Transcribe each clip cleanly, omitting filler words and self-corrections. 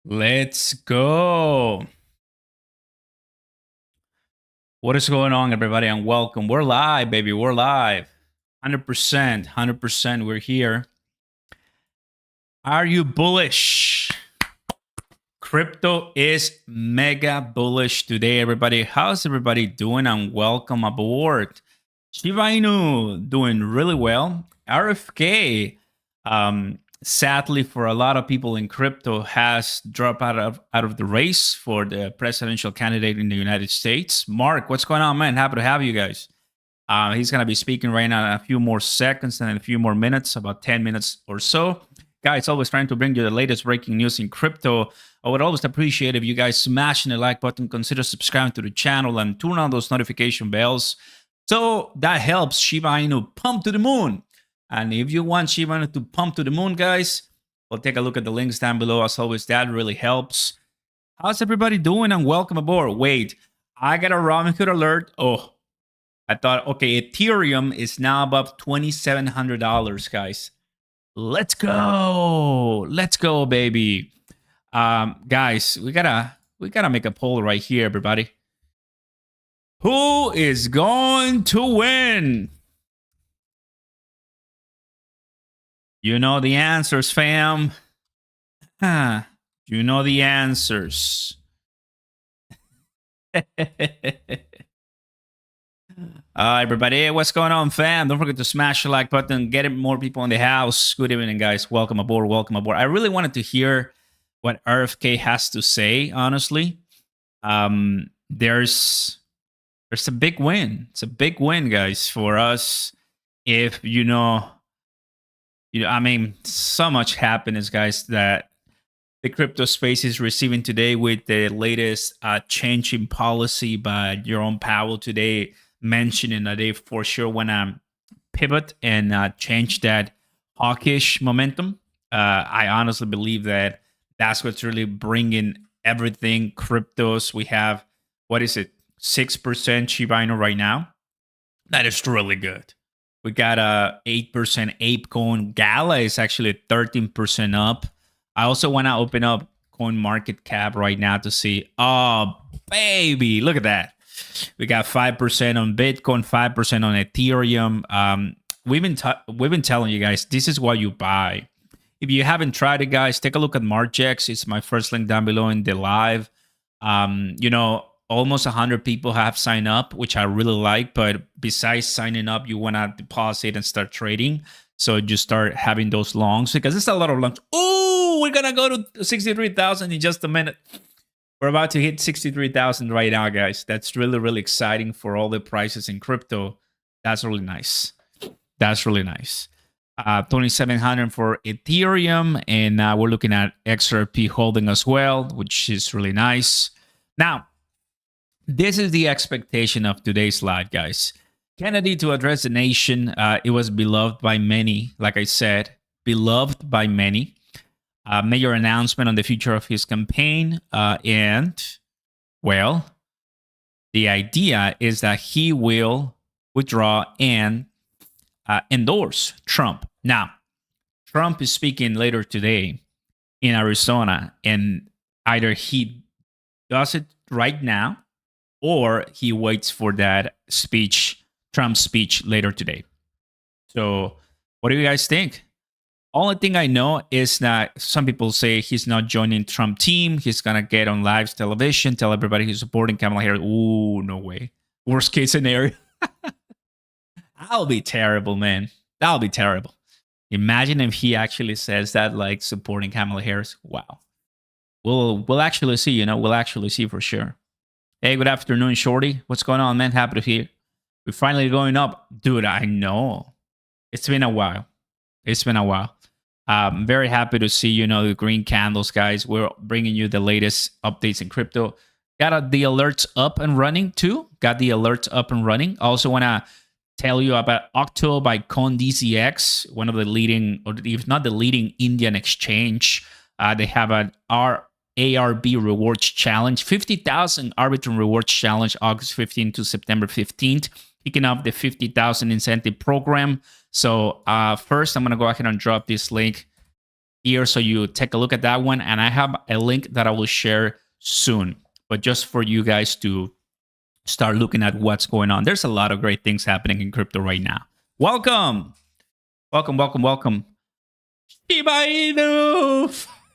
Let's go. What is going on, everybody, and welcome. We're live, baby. We're live. 100%. 100%. We're here. Are you bullish? Crypto is mega bullish today, everybody. How's everybody doing? And welcome aboard. Shiba Inu doing really well. Rfk, sadly for a lot of people in crypto, has dropped out of the race for the presidential candidate in the United States. Mark, what's going on, man? Happy to have you guys. He's going to be speaking right now in a few more seconds and in a few more minutes, about 10 minutes or so. Guys, always trying to bring you the latest breaking news in crypto. I would always appreciate if you guys smashing the like button, consider subscribing to the channel, and turn on those notification bells. So that helps Shiba Inu pump to the moon. And if you want Shiba Inu to pump to the moon, guys, we'll take a look at the links down below. As always, that really helps. How's everybody doing? And welcome aboard. Wait, I got a Robinhood alert. Oh, I thought, okay, Ethereum is now above $2,700, guys. Let's go. Let's go, baby. Guys, we gotta make a poll right here, everybody. Who is going to win? You know the answers, fam. You know the answers. Everybody, hey, what's going on, fam? Don't forget to smash the like button, get more people in the house. Good evening, guys. Welcome aboard. Welcome aboard. I really wanted to hear what Rfk has to say, honestly. There's a big win. It's a big win, guys, for us. If I mean, so much happiness, guys, that the crypto space is receiving today with the latest change in policy by Jerome Powell today, mentioning that they for sure want to pivot and change that hawkish momentum. I honestly believe that that's what's really bringing everything cryptos. We have, what is it, 6% Shiba Inu right now? That is really good. We got a 8% ApeCoin. Gala is actually 13% up. I also want to open up CoinMarketCap right now to see. Oh, baby, look at that. We got 5% on Bitcoin, 5% on Ethereum. We've been telling you guys, this is what you buy. If you haven't tried it, guys, take a look at Margex. It's my first link down below in the live. Almost 100 people have signed up, which I really like. But besides signing up, you want to deposit and start trading. So you start having those longs because it's a lot of longs. Oh, we're going to go to 63,000 in just a minute. We're about to hit 63,000 right now, guys. That's really, really exciting for all the prices in crypto. That's really nice. That's really nice. 2,700 for Ethereum. And we're looking at XRP holding as well, which is really nice. Now, this is the expectation of today's live, guys. Kennedy to address the nation. It was beloved by many, like I said, beloved by many. Major announcement on the future of his campaign. And, well, the idea is that he will withdraw and endorse Trump. Now, Trump is speaking later today in Arizona, and either he does it right now or he waits for that speech, Trump's speech later today. So what do you guys think? Only thing I know is that some people say he's not joining Trump team. He's going to get on live television, tell everybody he's supporting Kamala Harris. Ooh, no way. Worst case scenario. That'll be terrible, man. That'll be terrible. Imagine if he actually says that, like supporting Kamala Harris. Wow. We'll actually see, we'll actually see for sure. Hey, good afternoon, Shorty. What's going on, man? Happy to hear. We're finally going up. Dude, I know. It's been a while. It's been a while. I'm very happy to see, the green candles, guys. We're bringing you the latest updates in crypto. Got the alerts up and running, too. Got the alerts up and running. I also want to tell you about Octo by CoinDCX, one of the leading, or if not the leading Indian exchange. They have an ARB rewards challenge, 50,000 Arbitrum rewards challenge, August 15th to September 15th, kicking off the 50,000 incentive program. So first, I'm going to go ahead and drop this link here, so you take a look at that one. And I have a link that I will share soon, but just for you guys to start looking at what's going on. There's a lot of great things happening in crypto right now. Welcome, welcome, welcome, welcome. Shiba Inu,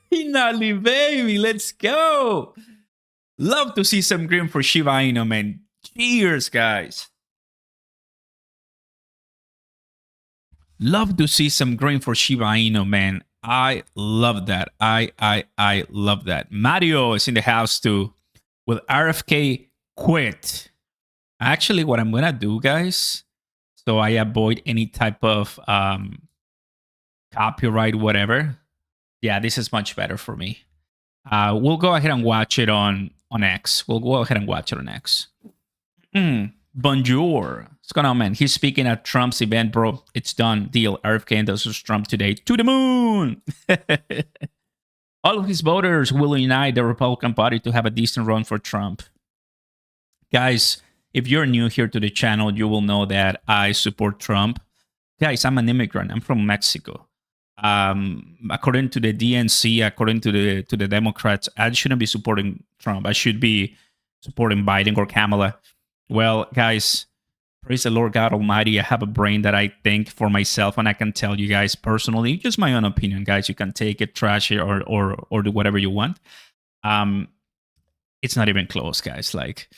finally, baby, let's go. Love to see some green for Shiba Inu, man. Cheers, guys. Love to see some green for Shiba Inu, man. I love that. I love that. Mario is in the house too. Will RFK quit? Actually, what I'm gonna do, guys, so I avoid any type of copyright, whatever. Yeah, this is much better for me. We'll go ahead and watch it on X. We'll go ahead and watch it on X. Bonjour. What's going on, man? He's speaking at Trump's event, bro. It's done. Deal. Rfk endorses Trump today. To the moon. All of his voters will unite the Republican Party to have a decent run for Trump. Guys, if you're new here to the channel, you will know that I support Trump. Guys, I'm an immigrant. I'm from Mexico. According to the DNC, according to the Democrats, I shouldn't be supporting Trump. I should be supporting Biden or Kamala. Well, guys, praise the Lord God Almighty. I have a brain that I think for myself, and I can tell you guys personally, just my own opinion, guys. You can take it, trash it, or do whatever you want. It's not even close, guys. Like,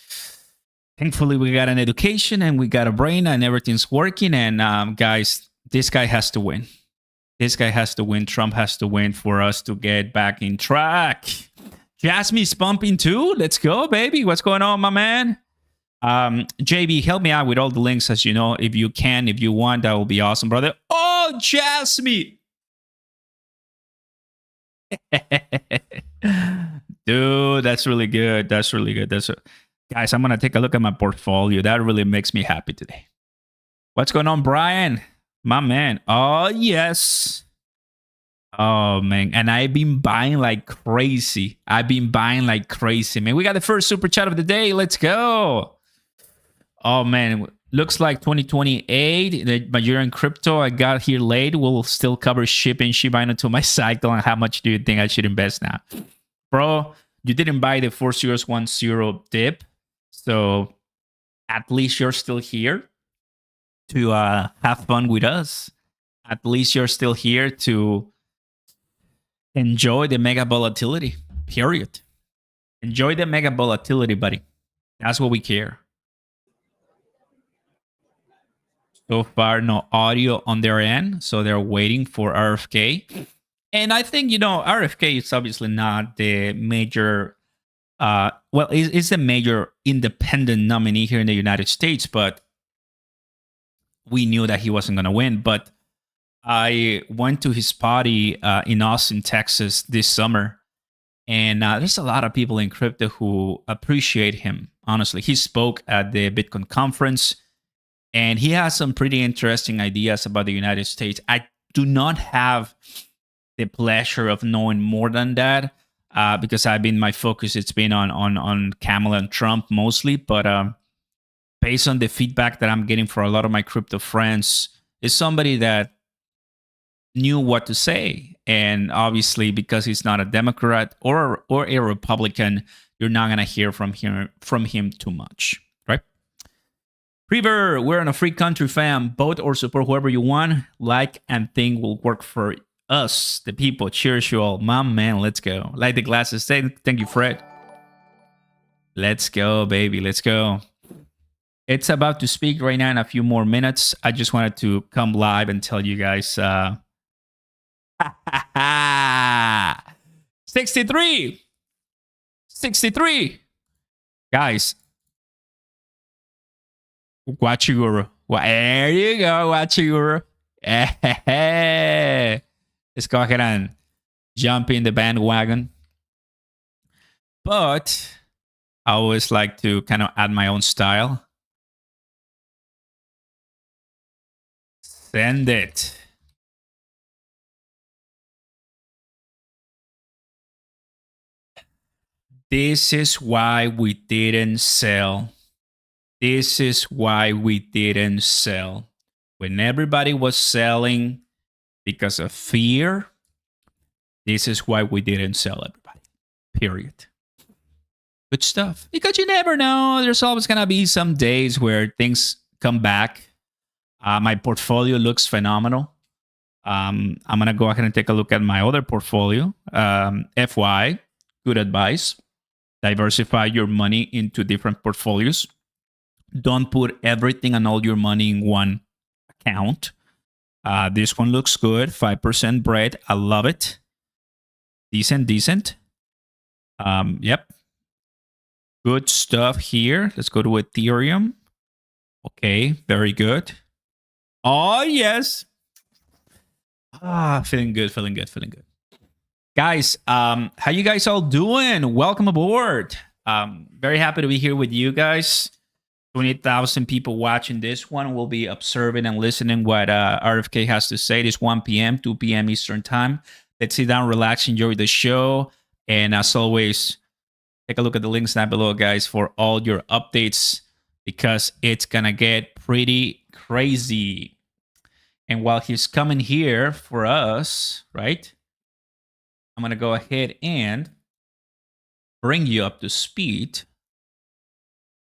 thankfully, we got an education and we got a brain and everything's working. And guys, this guy has to win. This guy has to win. Trump has to win for us to get back in track. Jasmy's pumping too. Let's go, baby. What's going on, my man? JB, help me out with all the links, as you know. If you can, if you want, that will be awesome, brother. Oh, Jasmy. Dude, that's really good. That's really good. Guys, I'm going to take a look at my portfolio. That really makes me happy today. What's going on, Brian? My man. Oh, yes. Oh, man. And I've been buying like crazy. Man, we got the first super chat of the day. Let's go. Oh, man. Looks like 2028. The Nigerian crypto I got here late will still cover shipping Shiba Inu to my cycle. And how much do you think I should invest now? Bro, you didn't buy the 4010 dip. So at least you're still here to have fun with us. At least you're still here to enjoy the mega volatility, period. Enjoy the mega volatility, buddy. That's what we care. So far, no audio on their end, so they're waiting for RFK. And I think, RFK is obviously not the major, it's the major independent nominee here in the United States, but we knew that he wasn't going to win. But I went to his party in Austin, Texas this summer. And there's a lot of people in crypto who appreciate him, honestly. He spoke at the Bitcoin conference, and he has some pretty interesting ideas about the United States. I do not have the pleasure of knowing more than that because my focus, it's been on Kamala and Trump mostly. But based on the feedback that I'm getting from a lot of my crypto friends, is somebody that knew what to say. And obviously, because he's not a Democrat or a Republican, you're not going to hear from him too much, right? Prever, we're in a free country, fam. Vote or support whoever you want. Like and think will work for us, the people. Cheers, you all. My man, let's go. Like the glasses. Thank you, Fred. Let's go, baby. Let's go. It's about to speak right now in a few more minutes. I just wanted to come live and tell you guys 63. Guys, watch you, guru. There you go. Watch you, guru. Let's go ahead and jump in the bandwagon. But I always like to kind of add my own style. Send it. This is why we didn't sell. This is why we didn't sell. When everybody was selling because of fear, This is why we didn't sell, everybody. Period. Good stuff. Because you never know. There's always going to be some days where things come back. My portfolio looks phenomenal. I'm going to go ahead and take a look at my other portfolio. FY, good advice. Diversify your money into different portfolios. Don't put everything and all your money in one account. This one looks good. 5% bread. I love it. Decent. Yep. Good stuff here. Let's go to Ethereum. Okay, very good. Oh, yes. Feeling good. Guys, how you guys all doing? Welcome aboard. Very happy to be here with you guys. 28,000 people watching this one. Will be observing and listening what RFK has to say. This 1 p.m., 2 p.m. Eastern time. Let's sit down, relax, enjoy the show. And as always, take a look at the links down below, guys, for all your updates, because it's going to get pretty crazy. And while he's coming here for us, right, I'm going to go ahead and bring you up to speed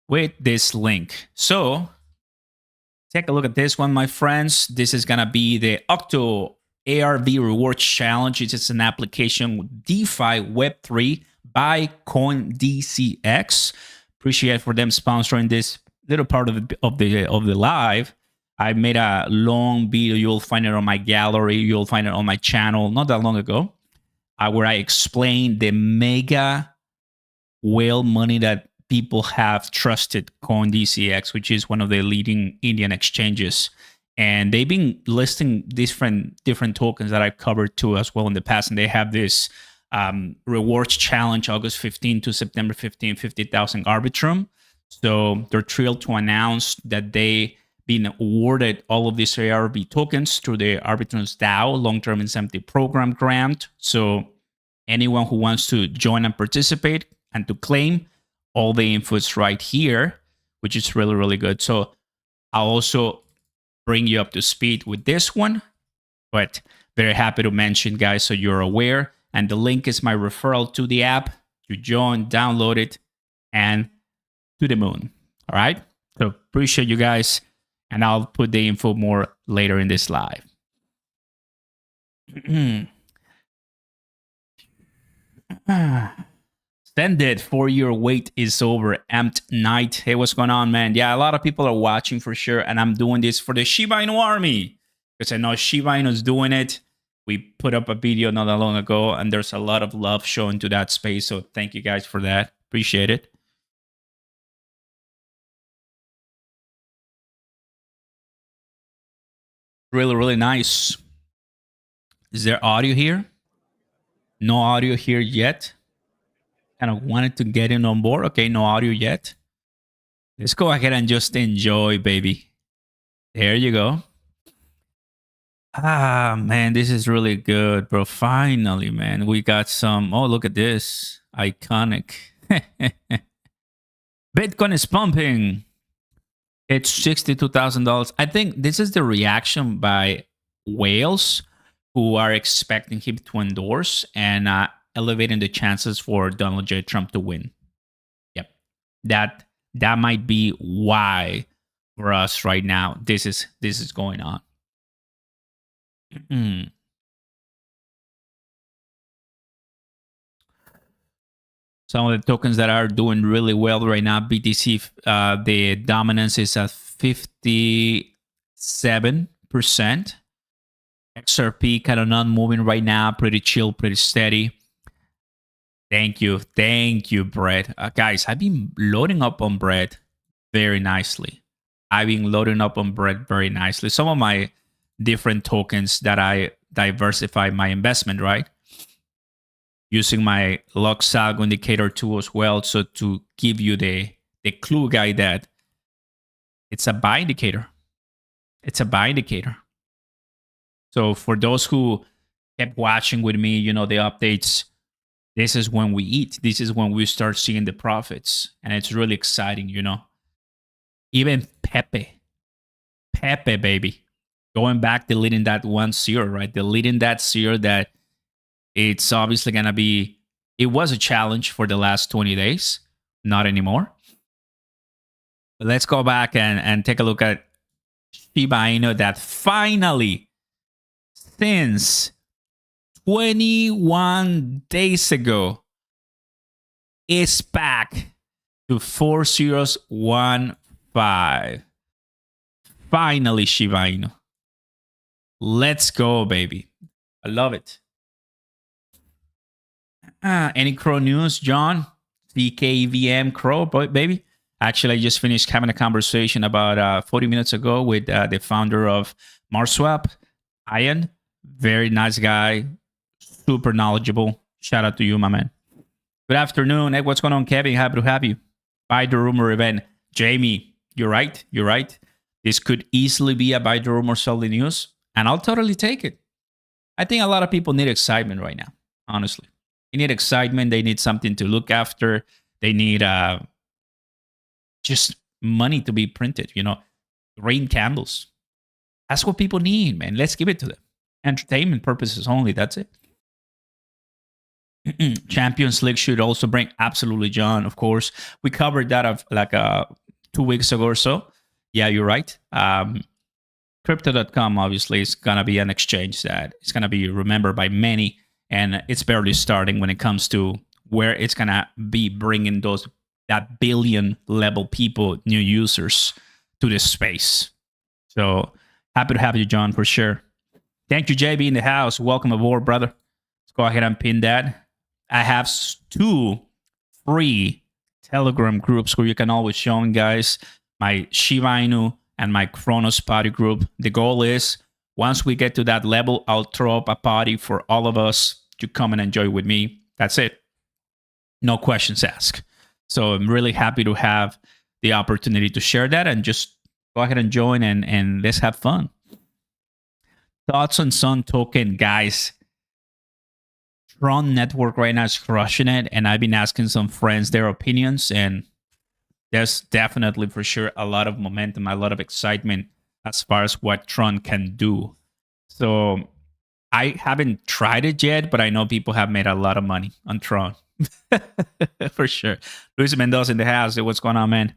with this link. So take a look at this one, my friends. This is going to be the Octo ARV Rewards Challenge. It's just an application with DeFi Web3 by CoinDCX. Appreciate for them sponsoring this little part of the live. I made a long video. You'll find it on my gallery. You'll find it on my channel not that long ago, where I explained the mega whale money that people have trusted CoinDCX, which is one of the leading Indian exchanges. And they've been listing different tokens that I've covered too as well in the past. And they have this rewards challenge, August 15 to September 15, 50,000 Arbitrum. So they're thrilled to announce that they've been awarded all of these ARB tokens through the Arbitrum's DAO long-term incentive program grant. So anyone who wants to join and participate and to claim, all the info is right here, which is really, really good. So I'll also bring you up to speed with this one, but very happy to mention, guys, so you're aware. And the link is my referral to the app. You join, download it, and to the moon. All right? So appreciate you guys, and I'll put the info more later in this live. Send it. 4-year wait is over. Amped Night. Hey, what's going on, man? Yeah, a lot of people are watching for sure, and I'm doing this for the Shiba Inu army because I know Shiba Inu is doing it. We put up a video not that long ago, and there's a lot of love shown to that space. So thank you guys for that. Appreciate it. Really, really nice. Is there audio here? No audio here yet. Kind of wanted to get in on board. Okay, no audio yet. Let's go ahead and just enjoy, baby. There you go. Man, this is really good, bro. Finally, man, we got some. Oh, look at this. Iconic. Bitcoin is pumping. It's $62,000. I think this is the reaction by whales who are expecting him to endorse and elevating the chances for Donald J. Trump to win. Yep. That might be why for us right now this is going on. Some of the tokens that are doing really well right now, BTC, the dominance is at 57%. XRP kind of not moving right now, pretty chill, pretty steady. Thank you, Brett. Guys, I've been loading up on Brett very nicely. Some of my different tokens that I diversify my investment, right? Using my Lux Algo indicator tool as well. So to give you the clue guy that it's a buy indicator. It's a buy indicator. So for those who kept watching with me, you know, the updates, this is when we eat. This is when we start seeing the profits. And it's really exciting, you know. Even PEPE, baby. Going back, deleting that 1 0, right? Deleting that 0 that It's obviously going to be, it was a challenge for the last 20 days, not anymore. But let's go back and take a look at Shiba Inu that finally, since 21 days ago, is back to 4015. Finally, Shiba Inu. Let's go, baby. I love it. Any Crow news, John? CKVM Crow, baby? Actually, I just finished having a conversation about 40 minutes ago with the founder of MarsSwap, Ian. Very nice guy, super knowledgeable. Shout out to you, my man. Good afternoon. Hey, what's going on, Kevin? Happy to have you. Buy the rumor event. Jamie, you're right. You're right. This could easily be a buy the rumor, sell the news, and I'll totally take it. I think a lot of people need excitement right now, honestly. They need excitement. They need something to look after. They need just money to be printed, rain candles. That's what people need, man. Let's give it to them. Entertainment purposes only. That's it. Champions League should also bring, absolutely, John, of course. We covered that of like 2 weeks ago or so. Yeah, you're right. Crypto.com obviously is going to be an exchange that it's going to be remembered by many, and it's barely starting when it comes to where it's going to be bringing that billion level people, new users to this space. So happy to have you, John, for sure. Thank you, JB, in the house. Welcome aboard, brother. Let's go ahead and pin that. I have 2 free Telegram groups where you can always join, guys. My Shiba Inu and my Cronos party group. The goal is, once we get to that level, I'll throw up a party for all of us to come and enjoy with me. That's it. No questions asked. So I'm really happy to have the opportunity to share that, and just go ahead and join and let's have fun. Thoughts on Sun token, guys. Tron network right now is crushing it, and I've been asking some friends their opinions, and there's definitely for sure a lot of momentum, a lot of excitement as far as what Tron can do. So I haven't tried it yet, but I know people have made a lot of money on Tron. For sure. Luis Mendoza in the house. What's going on, man?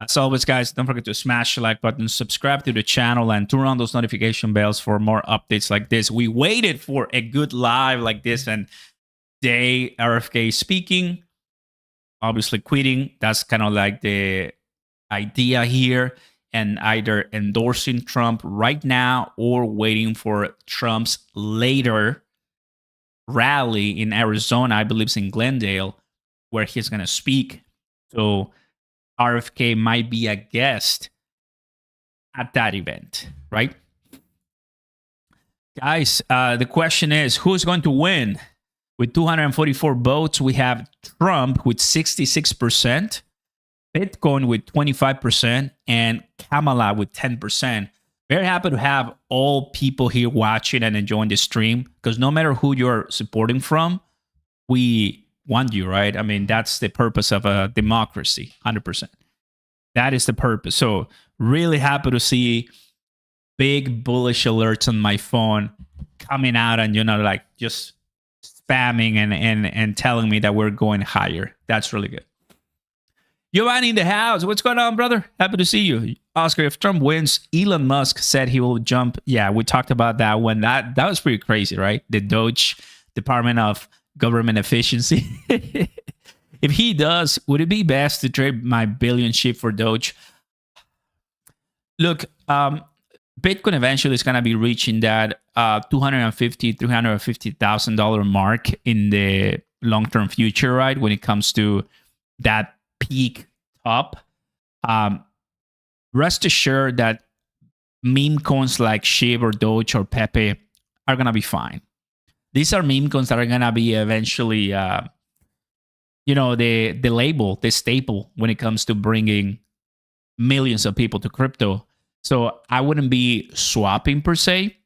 As always, guys, don't forget to smash the like button, subscribe to the channel, and turn on those notification bells for more updates like this. We waited for a good live like this, and today, RFK speaking, obviously quitting. That's kind of like the idea here, and either endorsing Trump right now or waiting for Trump's later rally in Arizona, I believe it's in Glendale, where he's going to speak. So RFK might be a guest at that event, right? Guys, the question is, who's going to win? With 244 votes, we have Trump with 66%, Bitcoin with 25%, and Kamala with 10%. Very happy to have all people here watching and enjoying the stream, because no matter who you're supporting from, we want you, right? I mean, that's the purpose of a democracy, 100%. That is the purpose. So really happy to see big bullish alerts on my phone coming out and, like just spamming and telling me that we're going higher. That's really good. Giovanni in the house. What's going on, brother? Happy to see you. Oscar, if Trump wins, Elon Musk said he will jump. Yeah, we talked about that one. That was pretty crazy, right? The Doge, Department of Government Efficiency. If he does, would it be best to trade my billion ship for Doge? Look, Bitcoin eventually is going to be reaching that $250,000, $350,000 mark in the long-term future, right? When it comes to that peak top. Rest assured that meme coins like SHIB or Doge or PEPE are going to be fine. These are meme coins that are going to be eventually, the label, the staple when it comes to bringing millions of people to crypto. So I wouldn't be swapping per se.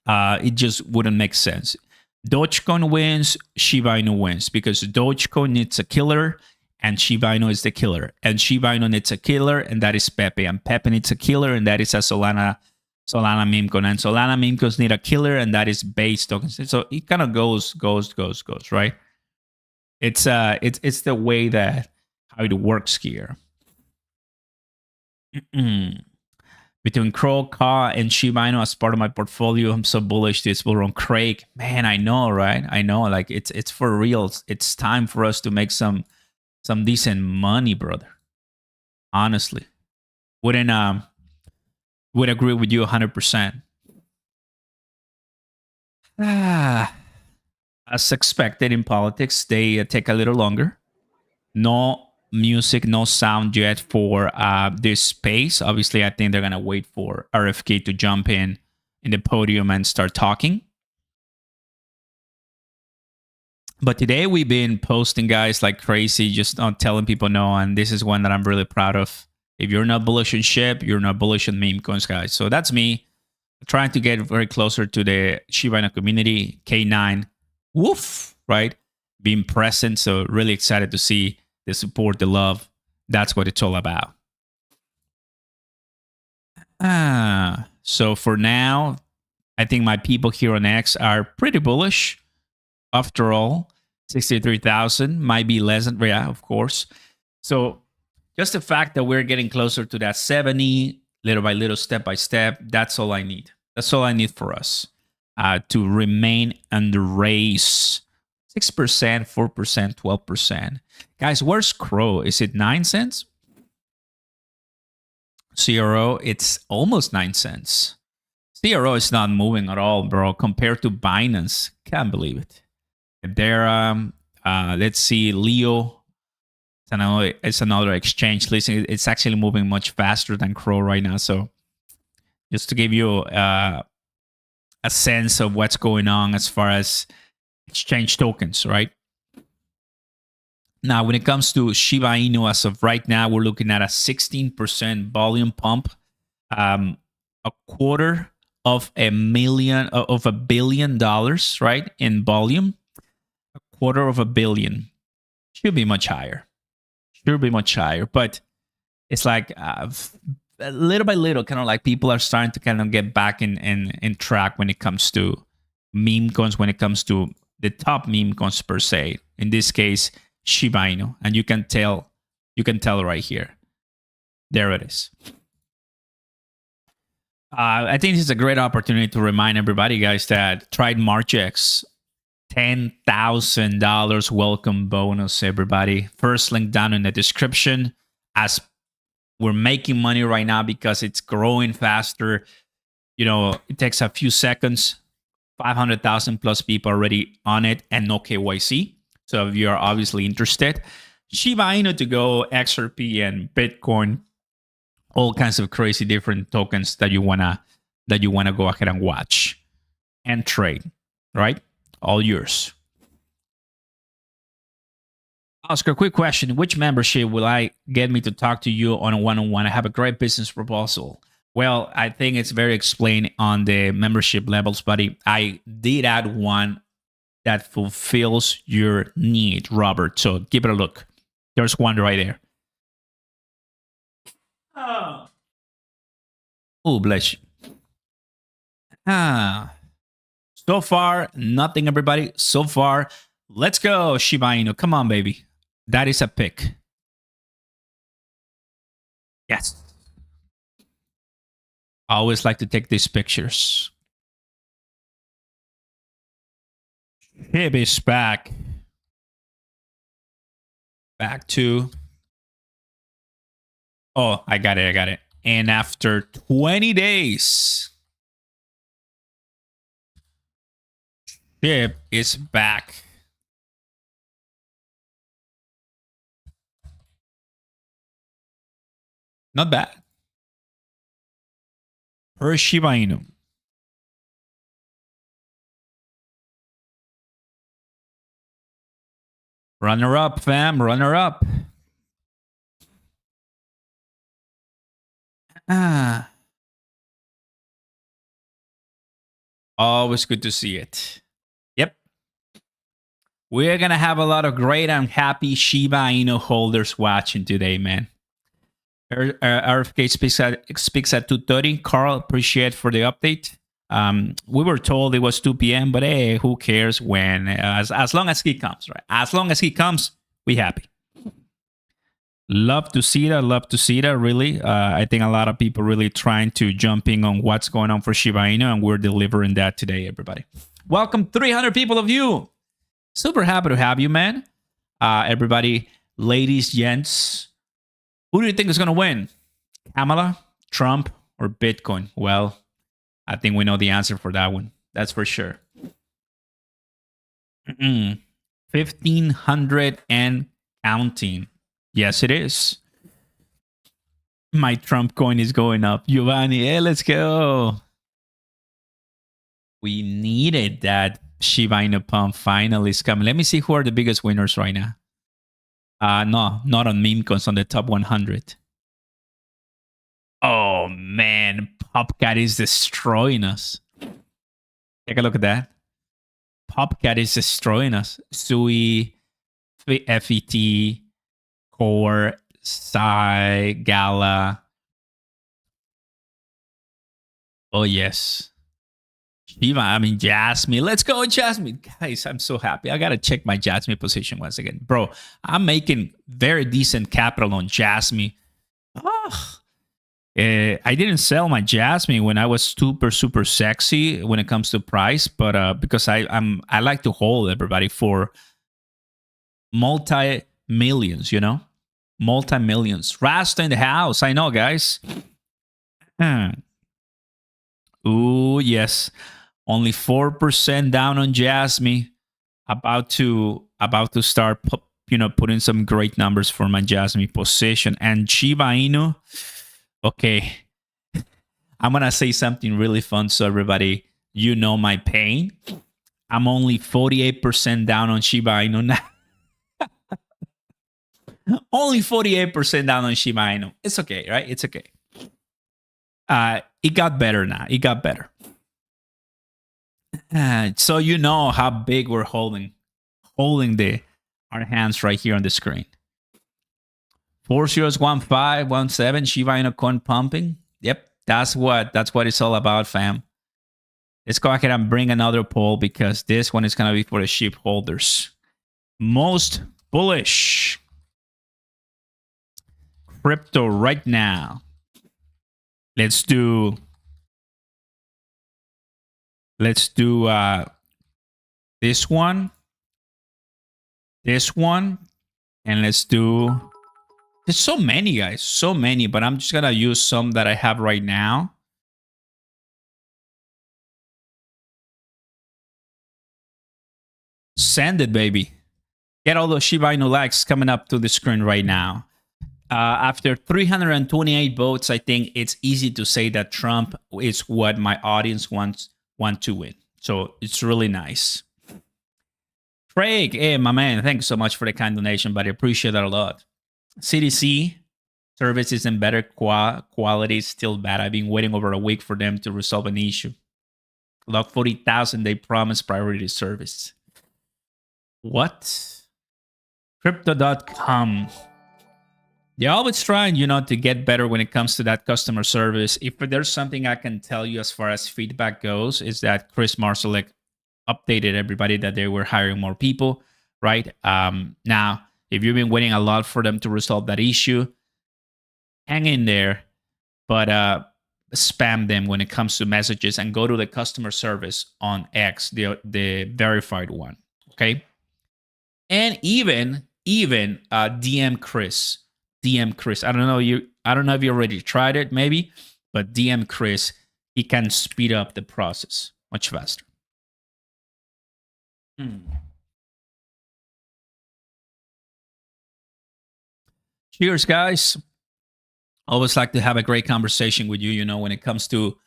It just wouldn't make sense. Dogecoin wins, Shiba Inu wins, because Dogecoin needs a killer and Shiba Inu is the killer. And Shiba Inu needs a killer, and that is PEPE. And PEPE needs a killer, and that is a Solana Solana meme coin, and Solana meme coins need a killer, and that is base tokens. So it kind of goes, right? It's the way that how it works here. Between Crow, Ka, and Shiba Inu as part of my portfolio, I'm so bullish this will run Craig. Man, I know, right? I know, like it's for real. It's time for us to make some decent money, brother. Honestly, wouldn't would agree with you 100%. As expected in politics, they take a little longer. No music, no sound yet for this space. Obviously, I think they're gonna wait for RFK to jump in the podium and start talking. But today we've been posting, guys, like crazy, just on telling people no. And this is one that I'm really proud of. If you're not bullish on SHIB, you're not bullish on meme coins, guys. So that's me trying to get very closer to the Shiba Inu community. K9, woof, right? Being present. So really excited to see the support, the love. That's what it's all about. So for now, I think my people here on X are pretty bullish. After all, 63,000 might be less than, yeah, of course. So just the fact that we're getting closer to that 70, little by little, step by step, that's all I need. That's all I need for us to remain in the race. 6%, 4%, 12%. Guys, where's Crow? Is it 9 cents? CRO, it's almost 9 cents. CRO is not moving at all, bro, compared to Binance. Can't believe it. There, let's see, Leo. It's another exchange listing. It's actually moving much faster than Crow right now. So just to give you a sense of what's going on as far as exchange tokens, right? Now, when it comes to Shiba Inu, as of right now, we're looking at a 16% volume pump, a quarter of $1 billion, right, in volume. A quarter of $1 billion should be much higher. Should be much higher, but it's like little by little, kind of like people are starting to kind of get back in track when it comes to meme coins, when it comes to the top meme coins per se. In this case, Shiba Inu, and you can tell right here. There it is. I think this is a great opportunity to remind everybody, guys, that tried MarchX. $10,000 welcome bonus, everybody. First link down in the description. As we're making money right now because it's growing faster. You know, it takes a few seconds. 500,000 plus people already on it and no KYC. So if you're obviously interested, Shiba Inu to go, XRP and Bitcoin, all kinds of crazy different tokens that you wanna go ahead and watch and trade, right? All yours. Oscar, quick question. Which membership will I get me to talk to you on a one-on-one? I have a great business proposal. Well, I think it's very explained on the membership levels, buddy. I did add one that fulfills your need, Robert. So give it a look. There's one right there. Oh, bless you. So far, nothing, everybody. So far, let's go, Shiba Inu. Come on, baby. That is a pick. Yes. I always like to take these pictures. Hib is back. Back to... Oh, I got it. And after 20 days... Hib is back. Not bad. Per Shiba Inu. Runner up, fam. Runner up. Always good to see it. Yep. We're going to have a lot of great and happy Shiba Inu holders watching today, man. RFK speaks at 2:30. Carl, appreciate for the update. We were told it was 2 p.m., but hey, who cares when? As long as he comes, right? As long as he comes, we happy. Love to see that. Love to see that. Really, I think a lot of people really trying to jump in on what's going on for Shiba Inu, and we're delivering that today, everybody. Welcome, 300 people of you. Super happy to have you, man. Everybody, ladies, gents. Who do you think is going to win? Kamala, Trump, or Bitcoin? Well, I think we know the answer for that one. That's for sure. 1,500 and counting. Yes, it is. My Trump coin is going up. Giovanni, hey, let's go. We needed that Shiba Inu pump finally is coming. Let me see who are the biggest winners right now. No, not on meme coins, on the top 100. Oh, man. Popcat is destroying us. Take a look at that. Popcat is destroying us. Sui, FET, Core, Psy, Gala. Oh, yes. Shiva, I mean, Jasmy. Let's go, Jasmy. Guys, I'm so happy. I got to check my Jasmy position once again. Bro, I'm making very decent capital on Jasmy. Oh, I didn't sell my Jasmy when I was super sexy when it comes to price, but because I like to hold everybody for multi-millions, you know? Multi-millions. Rasta in the house. I know, guys. Ooh, yes. Only 4% down on Jasmy. About to start, putting some great numbers for my Jasmy position. And Shiba Inu. Okay. I'm going to say something really fun so everybody, you know my pain. I'm only 48% down on Shiba Inu now. Only 48% down on Shiba Inu. It's okay, right? It's okay. It got better now. It got better. So you know how big we're holding our hands right here on the screen. 401517 Shiba Inu coin pumping. Yep, that's what it's all about, fam. Let's go ahead and bring another poll because this one is gonna be for the sheep holders. Most bullish crypto right now. Let's do this one, and let's do. There's so many, guys, so many, but I'm just gonna use some that I have right now. Send it, baby. Get all those Shiba Inu likes coming up to the screen right now. After 328 votes, I think it's easy to say that Trump is what my audience want to win. So it's really nice. Craig, hey, my man, thanks so much for the kind donation, but I appreciate that a lot. CDC service isn't better. Quality is still bad. I've been waiting over a week for them to resolve an issue. Log 40,000, they promise priority service. What? Crypto.com. They're always trying, to get better when it comes to that customer service. If there's something I can tell you as far as feedback goes, is that Chris Marsalek updated everybody that they were hiring more people, right? Now, if you've been waiting a lot for them to resolve that issue, hang in there, but spam them when it comes to messages and go to the customer service on X, the verified one, okay? And even DM Chris. I don't know if you already tried it, maybe, but DM Chris, he can speed up the process much faster. Cheers, guys. Always like to have a great conversation with you, when it comes to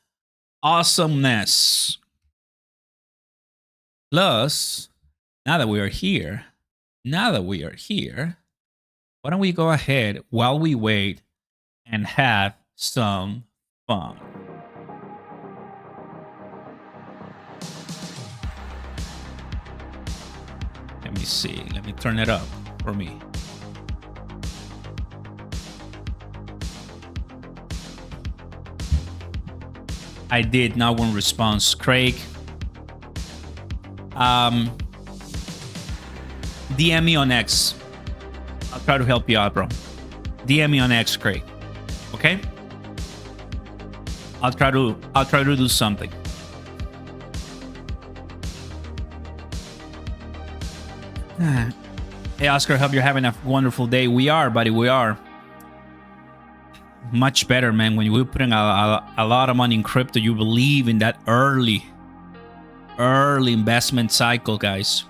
awesomeness. Plus, now that we are here, why don't we go ahead while we wait and have some fun? Let me see. Let me turn it up for me. I did. Now one response. Craig. DM me on X. I'll try to help you out, bro. DM me on X, Craig. Okay? I'll try to do something. Hey, Oscar, hope you're having a wonderful day. We are, buddy. We are. Much better, man. When you're putting a lot of money in crypto, you believe in that early investment cycle, guys.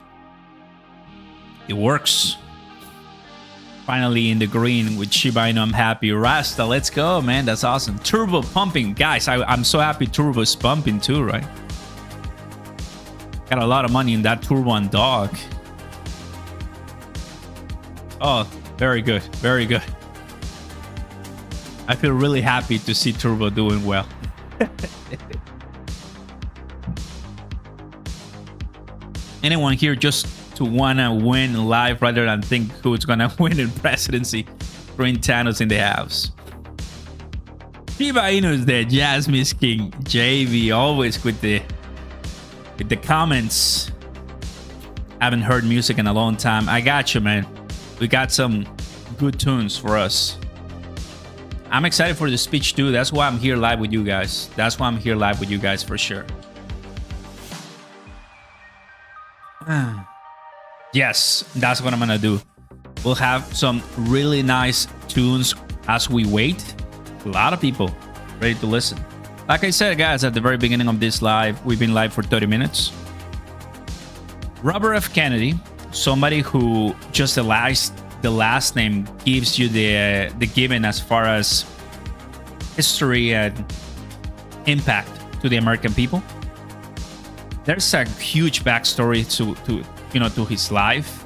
It works. Finally in the green with Shiba Inu. I'm happy. Rasta, let's go, man. That's awesome. Turbo pumping. Guys, I'm so happy Turbo is pumping too, right? Got a lot of money in that Turbo and dog. Oh, very good. Very good. I feel really happy to see Turbo doing well. Anyone here just to wanna win live rather than think who's gonna win in presidency? Green Thanos in the house. Shiba Inu is the Jasmy's king. JV always with the comments. Haven't heard music in a long time. I got you, man. We got some good tunes for us. I'm excited for the speech too. That's why I'm here live with you guys. That's why I'm here live with you guys for sure. Yes, that's what I'm gonna do. We'll have some really nice tunes as we wait. A lot of people ready to listen. Like I said, guys, at the very beginning of this live, we've been live for 30 minutes. Robert F. Kennedy, somebody who just the last name gives you the given as far as history and impact to the American people. There's a huge backstory to his life,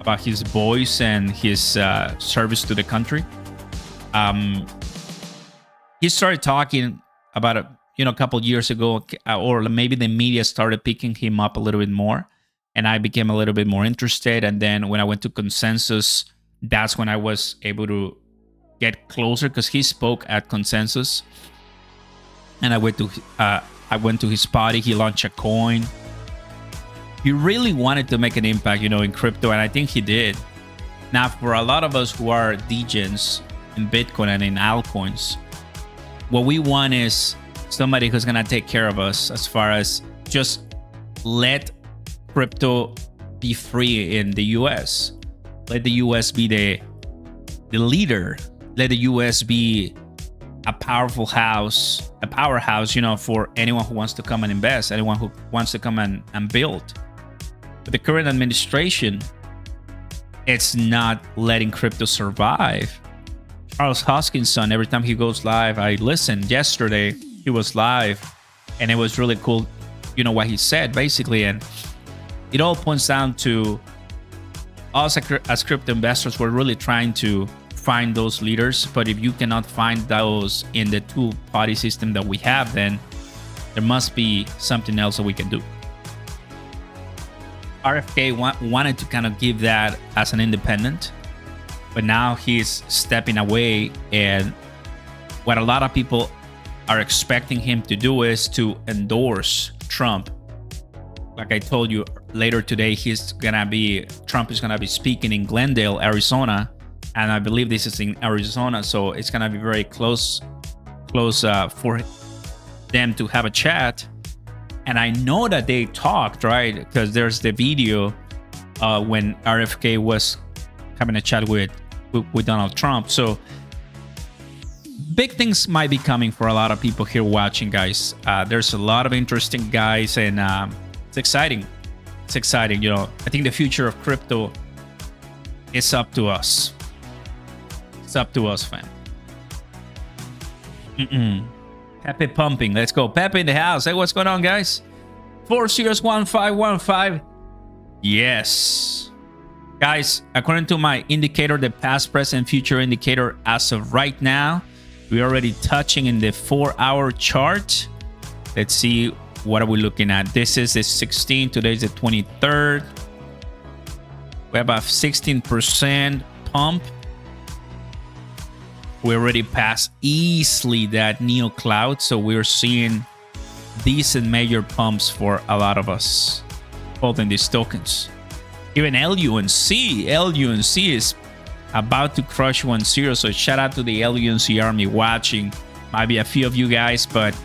about his voice and his service to the country. He started talking about a couple years ago, or maybe the media started picking him up a little bit more, and I became a little bit more interested. And then when I went to Consensus, that's when I was able to get closer, because he spoke at Consensus, and I went to his party. He launched a coin. He really wanted to make an impact, in crypto, and I think he did. Now, for a lot of us who are degens in Bitcoin and in altcoins, what we want is somebody who's gonna take care of us, as far as just let crypto be free in the US. Let the US be the leader. Let the US be a powerhouse, for anyone who wants to come and invest, anyone who wants to come and build. But the current administration, it's not letting crypto survive. Charles Hoskinson, every time he goes live, I listened. Yesterday, he was live, and it was really cool, what he said, basically. And it all points down to us as crypto investors. We're really trying to find those leaders, but if you cannot find those in the two-party system that we have, then there must be something else that we can do. RFK wanted to kind of give that as an independent, but now he's stepping away, and what a lot of people are expecting him to do is to endorse Trump. Like I told you, later today, Trump is gonna be speaking in Glendale, Arizona, and I believe this is in Arizona, so it's gonna be very close for them to have a chat. And I know that they talked, right? Because there's the video when RFK was having a chat with Donald Trump. So big things might be coming for a lot of people here watching, guys. There's a lot of interesting guys, and it's exciting. It's exciting. I think the future of crypto is up to us. It's up to us, fam. Pepe pumping. Let's go. Pepe in the house. Hey, what's going on, guys? 4-0-1515. Yes. Guys, according to my indicator, the past, present, future indicator, as of right now, we're already touching in the 4-hour chart. Let's see, what are we looking at? This is the 16th. Today's the 23rd. We have a 16% pump. We already passed easily that Neo cloud, so we're seeing decent major pumps for a lot of us holding these tokens. Even LUNC is about to crush 1-0. So shout out to the LUNC army watching. Might be a few of you guys, but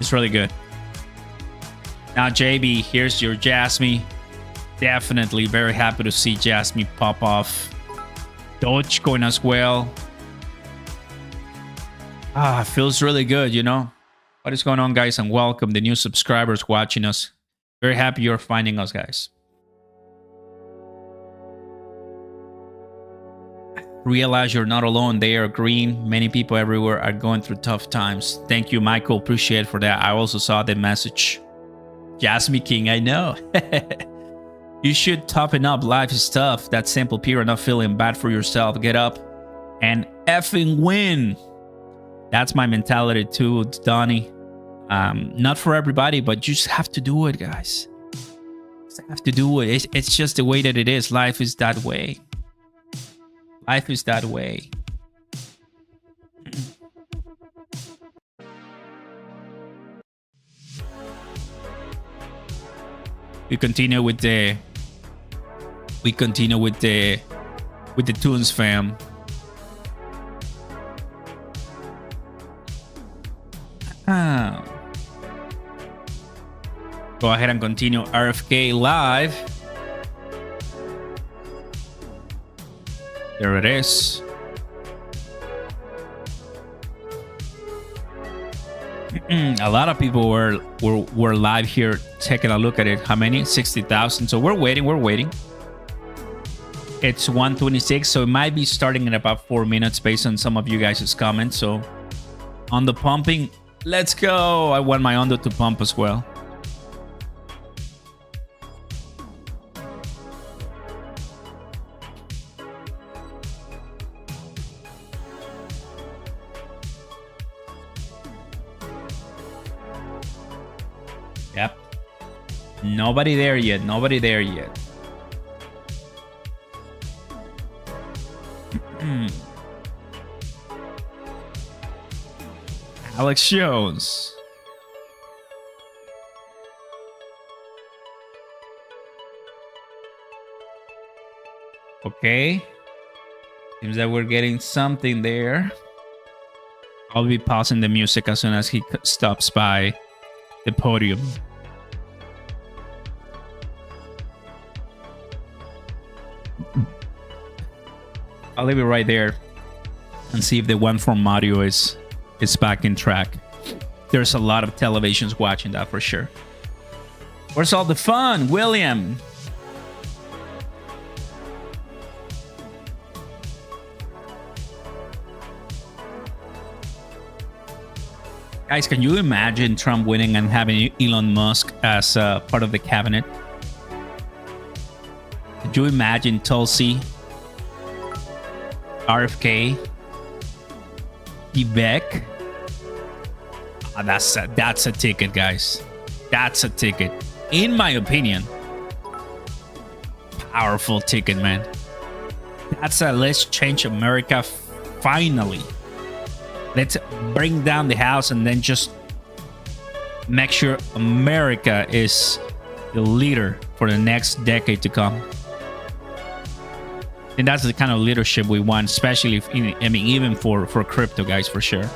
it's really good. Now, JB, here's your jasmy. Definitely very happy to see jasmy pop off. Dogecoin as well. Feels really good, you know. What is going on, guys? And welcome the new subscribers watching us. Very happy you're finding us, guys. Realize you're not alone. They are green. Many people everywhere are going through tough times. Thank you, Michael. Appreciate for that. I also saw the message. Jasmy King, I know. You should toughen up. Life is tough. That simple period, not feeling bad for yourself. Get up and effing win. That's my mentality too, Donnie. Not for everybody, but you just have to do it, guys. Just have to do it. It's just the way that it is. Life is that way. Life is that way. We continue with the tunes, fam. Go ahead and continue RFK live. There it is. A lot of people were live here taking a look at it. How many? 60,000. So we're waiting. It's 1:26, so it might be starting in about 4 minutes based on some of you guys' comments. So on the pumping, let's go. I want my Ondo to pump as well. Yep. Nobody there yet. Alex Jones. Okay. Seems that we're getting something there. I'll be pausing the music as soon as he stops by the podium. I'll leave it right there and see if the one from Mario is back in track. There's a lot of televisions watching that for sure. Where's all the fun, William? Guys, can you imagine Trump winning and having Elon Musk as part of the cabinet? Could you imagine Tulsi, RFK, Vivek? That's a ticket, guys. That's a ticket. In my opinion, powerful ticket, man. That's a let's change America finally. Let's bring down the house and then just make sure America is the leader for the next decade to come. And that's the kind of leadership we want, especially if, I mean, even for crypto, guys, for sure.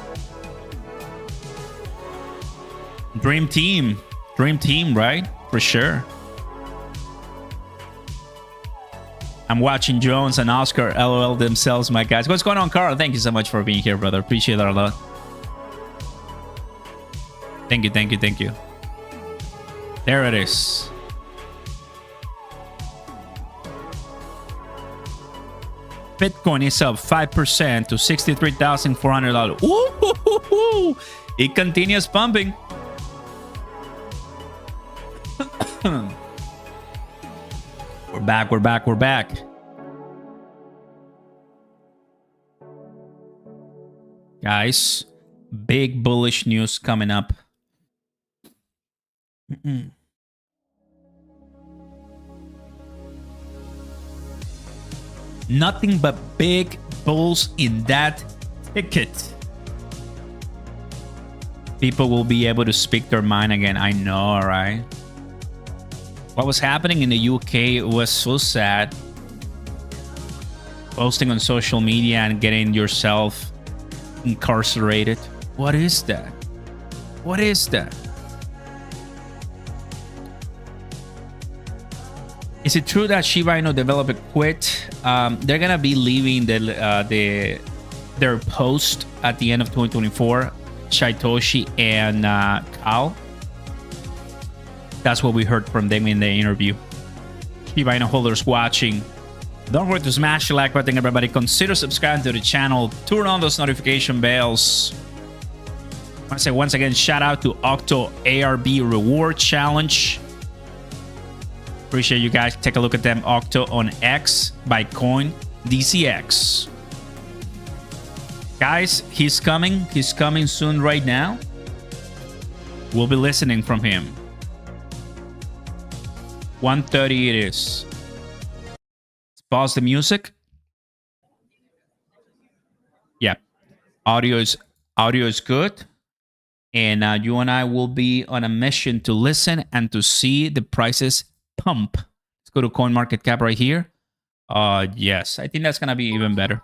Dream team, right? For sure. I'm watching Jones and Oscar LOL themselves, my guys. What's going on, Carl? Thank you so much for being here, brother. Appreciate that a lot. Thank you. There it is. Bitcoin is up 5% to $63,400. Ooh, it continues pumping. We're back. Guys, big bullish news coming up. Nothing but big bulls in that ticket. People will be able to speak their mind again. I know, right? What was happening in the UK was so sad. Posting on social media and getting yourself incarcerated. What is that? What is that? Is it true that Shiba Inu developer quit? They're gonna be leaving their post at the end of 2024. Shaitoshi and Kyle. That's what we heard from them in the interview. Shiba Inu holders watching, don't forget to smash the like button, everybody. Consider subscribing to the channel. Turn on those notification bells. I want to say once again, shout out to Octo ARB Reward Challenge. Appreciate you guys. Take a look at them. Octo on X by Coin DCX. Guys, he's coming. He's coming soon right now. We'll be listening from him. 1:30 it is. Let's pause the music. Yeah. Audio is good. And you and I will be on a mission to listen and to see the prices pump. Let's go to CoinMarketCap right here. Yes, I think that's gonna be even better.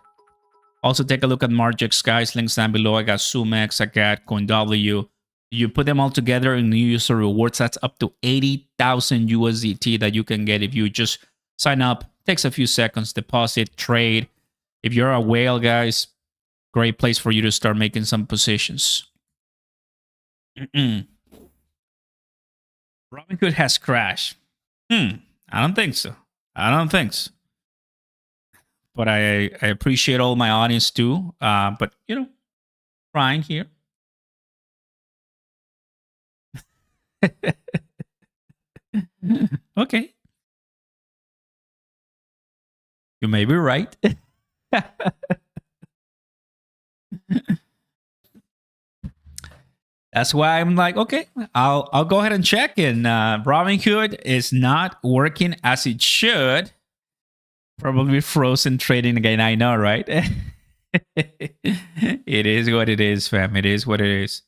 Also, take a look at Margex, guys. Links down below. I got Sumex, I got CoinW. You put them all together in new user rewards. That's up to 80,000 USDT that you can get if you just sign up. Takes a few seconds, deposit, trade. If you're a whale, guys, great place for you to start making some positions. Robinhood has crashed. I don't think so. I don't think so. But I appreciate all my audience too. But, you know, trying here. Okay. You may be right. That's why I'm like, okay, I'll go ahead and check. And Robinhood is not working as it should. Probably frozen trading again. I know, right? It is what it is, fam. It is what it is.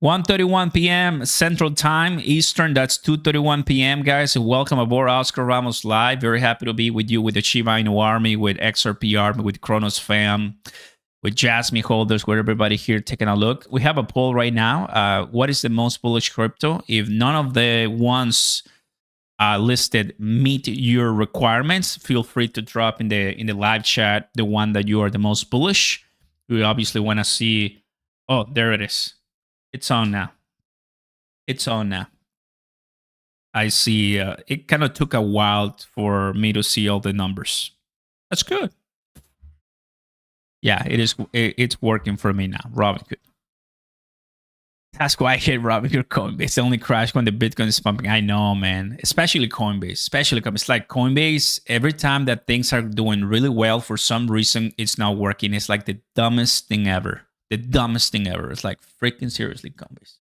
1:31 p.m. Central Time, Eastern. That's 2:31 p.m. guys. Welcome aboard Oscar Ramos Live. Very happy to be with you, with the Shiba Inu Army, with XRP Army, with Cronos fam, with Jasmy holders, with everybody here taking a look. We have a poll right now. What is the most bullish crypto? If none of the ones listed meet your requirements, feel free to drop in the live chat the one that you are the most bullish. We obviously want to see. Oh, there it is. It's on now. It's on now. I see. It kind of took a while for me to see all the numbers. That's good. Yeah, it is. It's working for me now. Robinhood. That's why I hate Robinhood Coinbase. It only crashed when the Bitcoin is pumping. I know, man. Especially Coinbase. Especially Coinbase. It's like Coinbase, every time that things are doing really well, for some reason, it's not working. It's like the dumbest thing ever. The dumbest thing ever. It's like freaking seriously, Coinbase.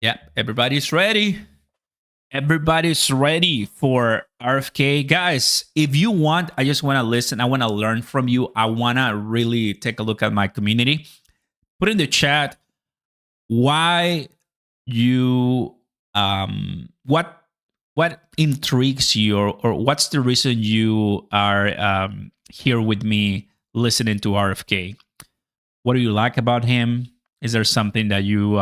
Yeah, everybody's ready. Everybody's ready for RFK. Guys, if you want, I just want to listen. I want to learn from you. I want to really take a look at my community. Put in the chat why you, what intrigues you, or what's the reason you are here with me listening to RFK? What do you like about him? Is there something that you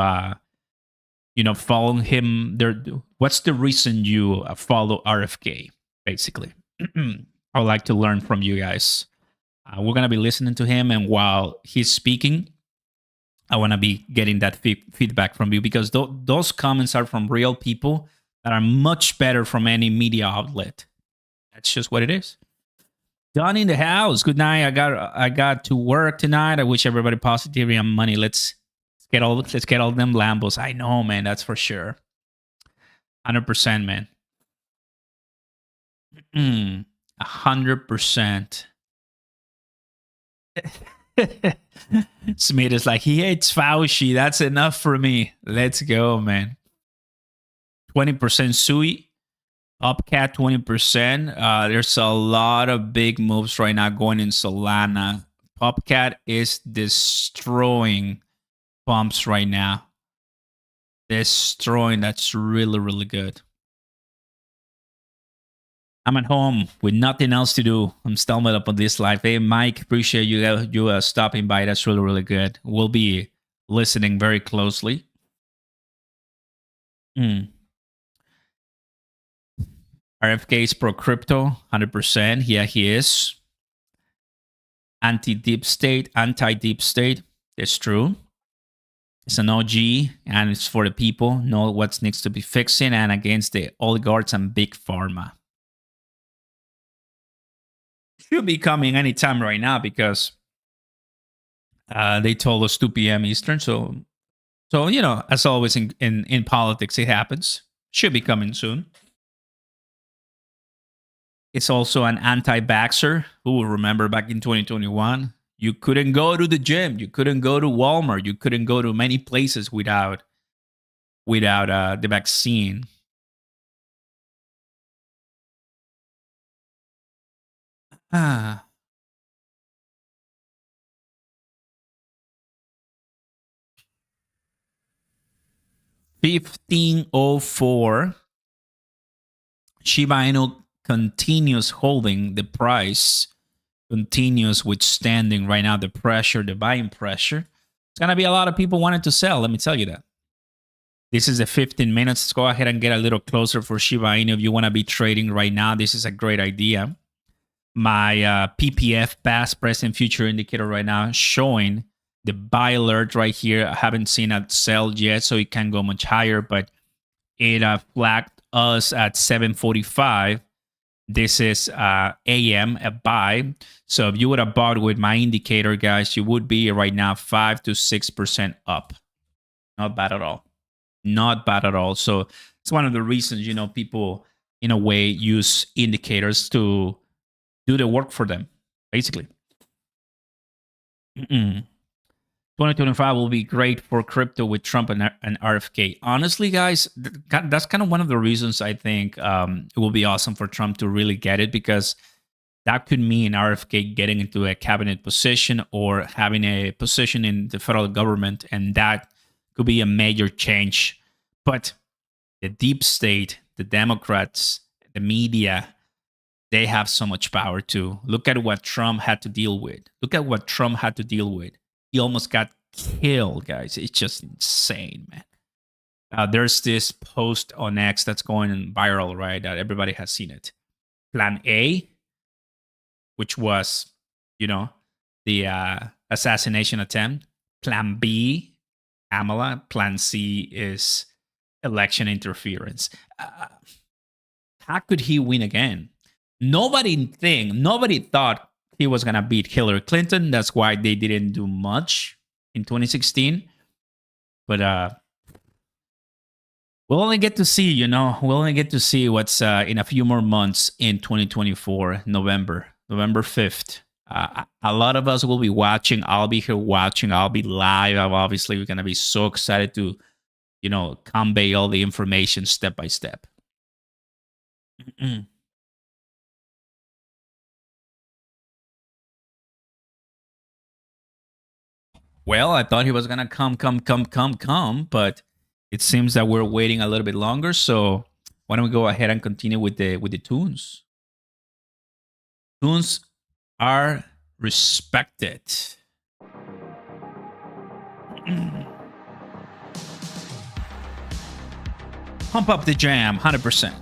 follow him there? What's the reason you follow RFK, basically? I would like to learn from you guys. We're going to be listening to him, and while he's speaking, I want to be getting that feedback from you, because those comments are from real people that are much better from any media outlet. That's just what it is. Done in the house. Good night. I got to work tonight. I wish everybody positivity and money. Let's get all them Lambos. I know, man. That's for sure. 100%, man. 100%. Smith is like, he hates Fauci. That's enough for me. Let's go, man. 20% Sui. Upcat 20%. There's a lot of big moves right now going in Solana. Upcat is destroying pumps right now. Destroying. That's really, really good. I'm at home with nothing else to do. I'm stumbled up on this live. Hey, Mike, appreciate you stopping by. That's really, really good. We'll be listening very closely. RFK is pro crypto, 100%. Yeah, he is. Anti-deep state, anti-deep state. It's true. It's an OG, and it's for the people, know what needs to be fixing, and against the oligarchs and big pharma. Should be coming anytime right now because they told us 2 p.m. Eastern. So you know, as always in politics, it happens. Should be coming soon. It's also an anti-vaxxer. Who will remember back in 2021? You couldn't go to the gym. You couldn't go to Walmart. You couldn't go to many places without the vaccine. Ah. 1504. Shiba Inu continues holding the price, continues withstanding right now the pressure, the buying pressure. It's going to be a lot of people wanting to sell. Let me tell you that. This is the 15 minutes. Let's go ahead and get a little closer for Shiba Inu. If you want to be trading right now, this is a great idea. My PPF, past, present, future indicator right now showing the buy alert right here. I haven't seen a sell yet, so it can go much higher, but it flagged us at 7:45. This is AM, a buy. So if you would have bought with my indicator, guys, you would be right now 5 to 6% up. Not bad at all. Not bad at all. So it's one of the reasons, you know, people in a way use indicators to do the work for them, basically. 2025 will be great for crypto with Trump and RFK. Honestly, guys, that's kind of one of the reasons I think it will be awesome for Trump to really get it, because that could mean RFK getting into a cabinet position or having a position in the federal government, and that could be a major change. But the deep state, the Democrats, the media, they have so much power too. Look at what Trump had to deal with. Look at what Trump had to deal with. He almost got killed, guys. It's just insane, man. There's this post on X that's going viral, right? That everybody has seen it. Plan A, which was, you know, the assassination attempt. Plan B, Kamala. Plan C is election interference. How could he win again? Nobody thought he was going to beat Hillary Clinton. That's why they didn't do much in 2016. But we'll only get to see, you know, we'll only get to see what's in a few more months in 2024, November 5th. A lot of us will be watching. I'll be here watching. I'll be live. Obviously, we're going to be so excited to, you know, convey all the information step by step. Well, I thought he was gonna come, but it seems that we're waiting a little bit longer. So why don't we go ahead and continue with the tunes? Tunes are respected. Pump up the jam, 100%.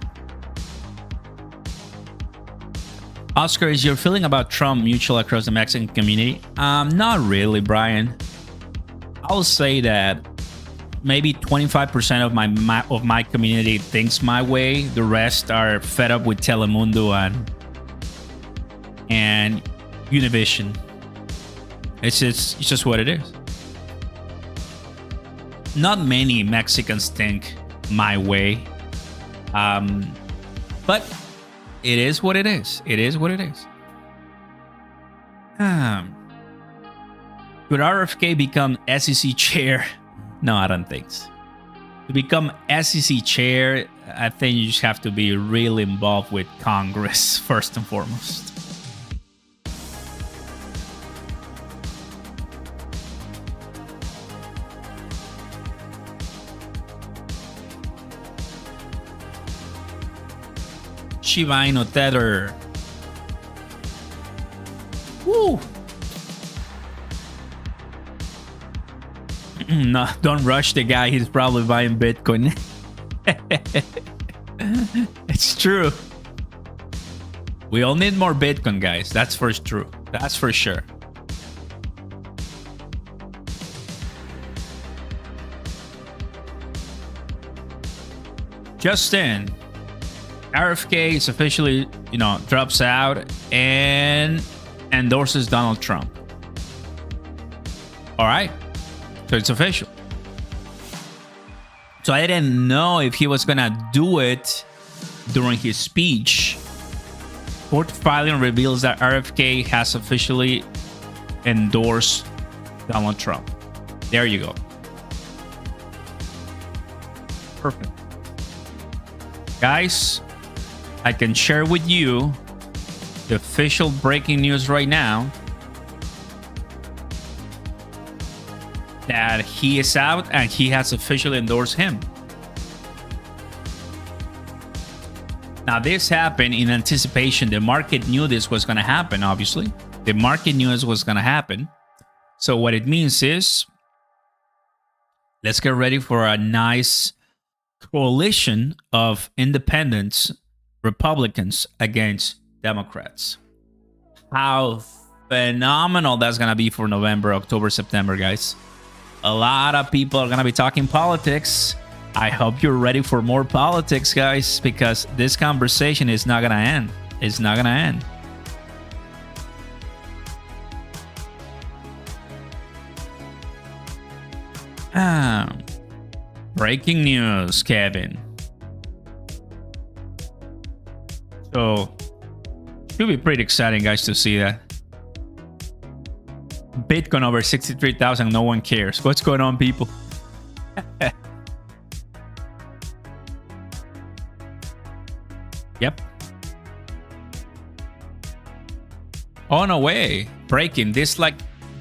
Oscar, is your feeling about Trump mutual across the Mexican community? Not really, Brian. I'll say that maybe 25% of my community thinks my way. The rest are fed up with Telemundo and Univision. It's just what it is. Not many Mexicans think my way, but it is what it is. It is what it is. Could RFK become SEC chair? No, I don't think so. To become SEC chair, I think you just have to be really involved with Congress first and foremost. Shiba Inu Tether. Woo! No, don't rush the guy. He's probably buying Bitcoin. It's true. We all need more Bitcoin, guys. That's for true. That's for sure. Justin, RFK is officially, drops out and endorses Donald Trump. All right. So it's official. So I didn't know if he was going to do it during his speech. Court filing reveals that RFK has officially endorsed Donald Trump. There you go. Perfect. Guys, I can share with you the official breaking news right now that he is out and he has officially endorsed him. Now, this happened in anticipation. The market knew this was going to happen, obviously. The market knew this was going to happen. So what it means is, let's get ready for a nice coalition of independents, Republicans against Democrats. How phenomenal that's going to be for November, October, September, guys. A lot of people are going to be talking politics. I hope you're ready for more politics, guys, because this conversation is not going to end. It's not going to end. Breaking news, Kevin. So, should be pretty exciting, guys, to see that. Bitcoin over 63,000, no one cares. What's going on, people? Yep. Oh, no way. Breaking. This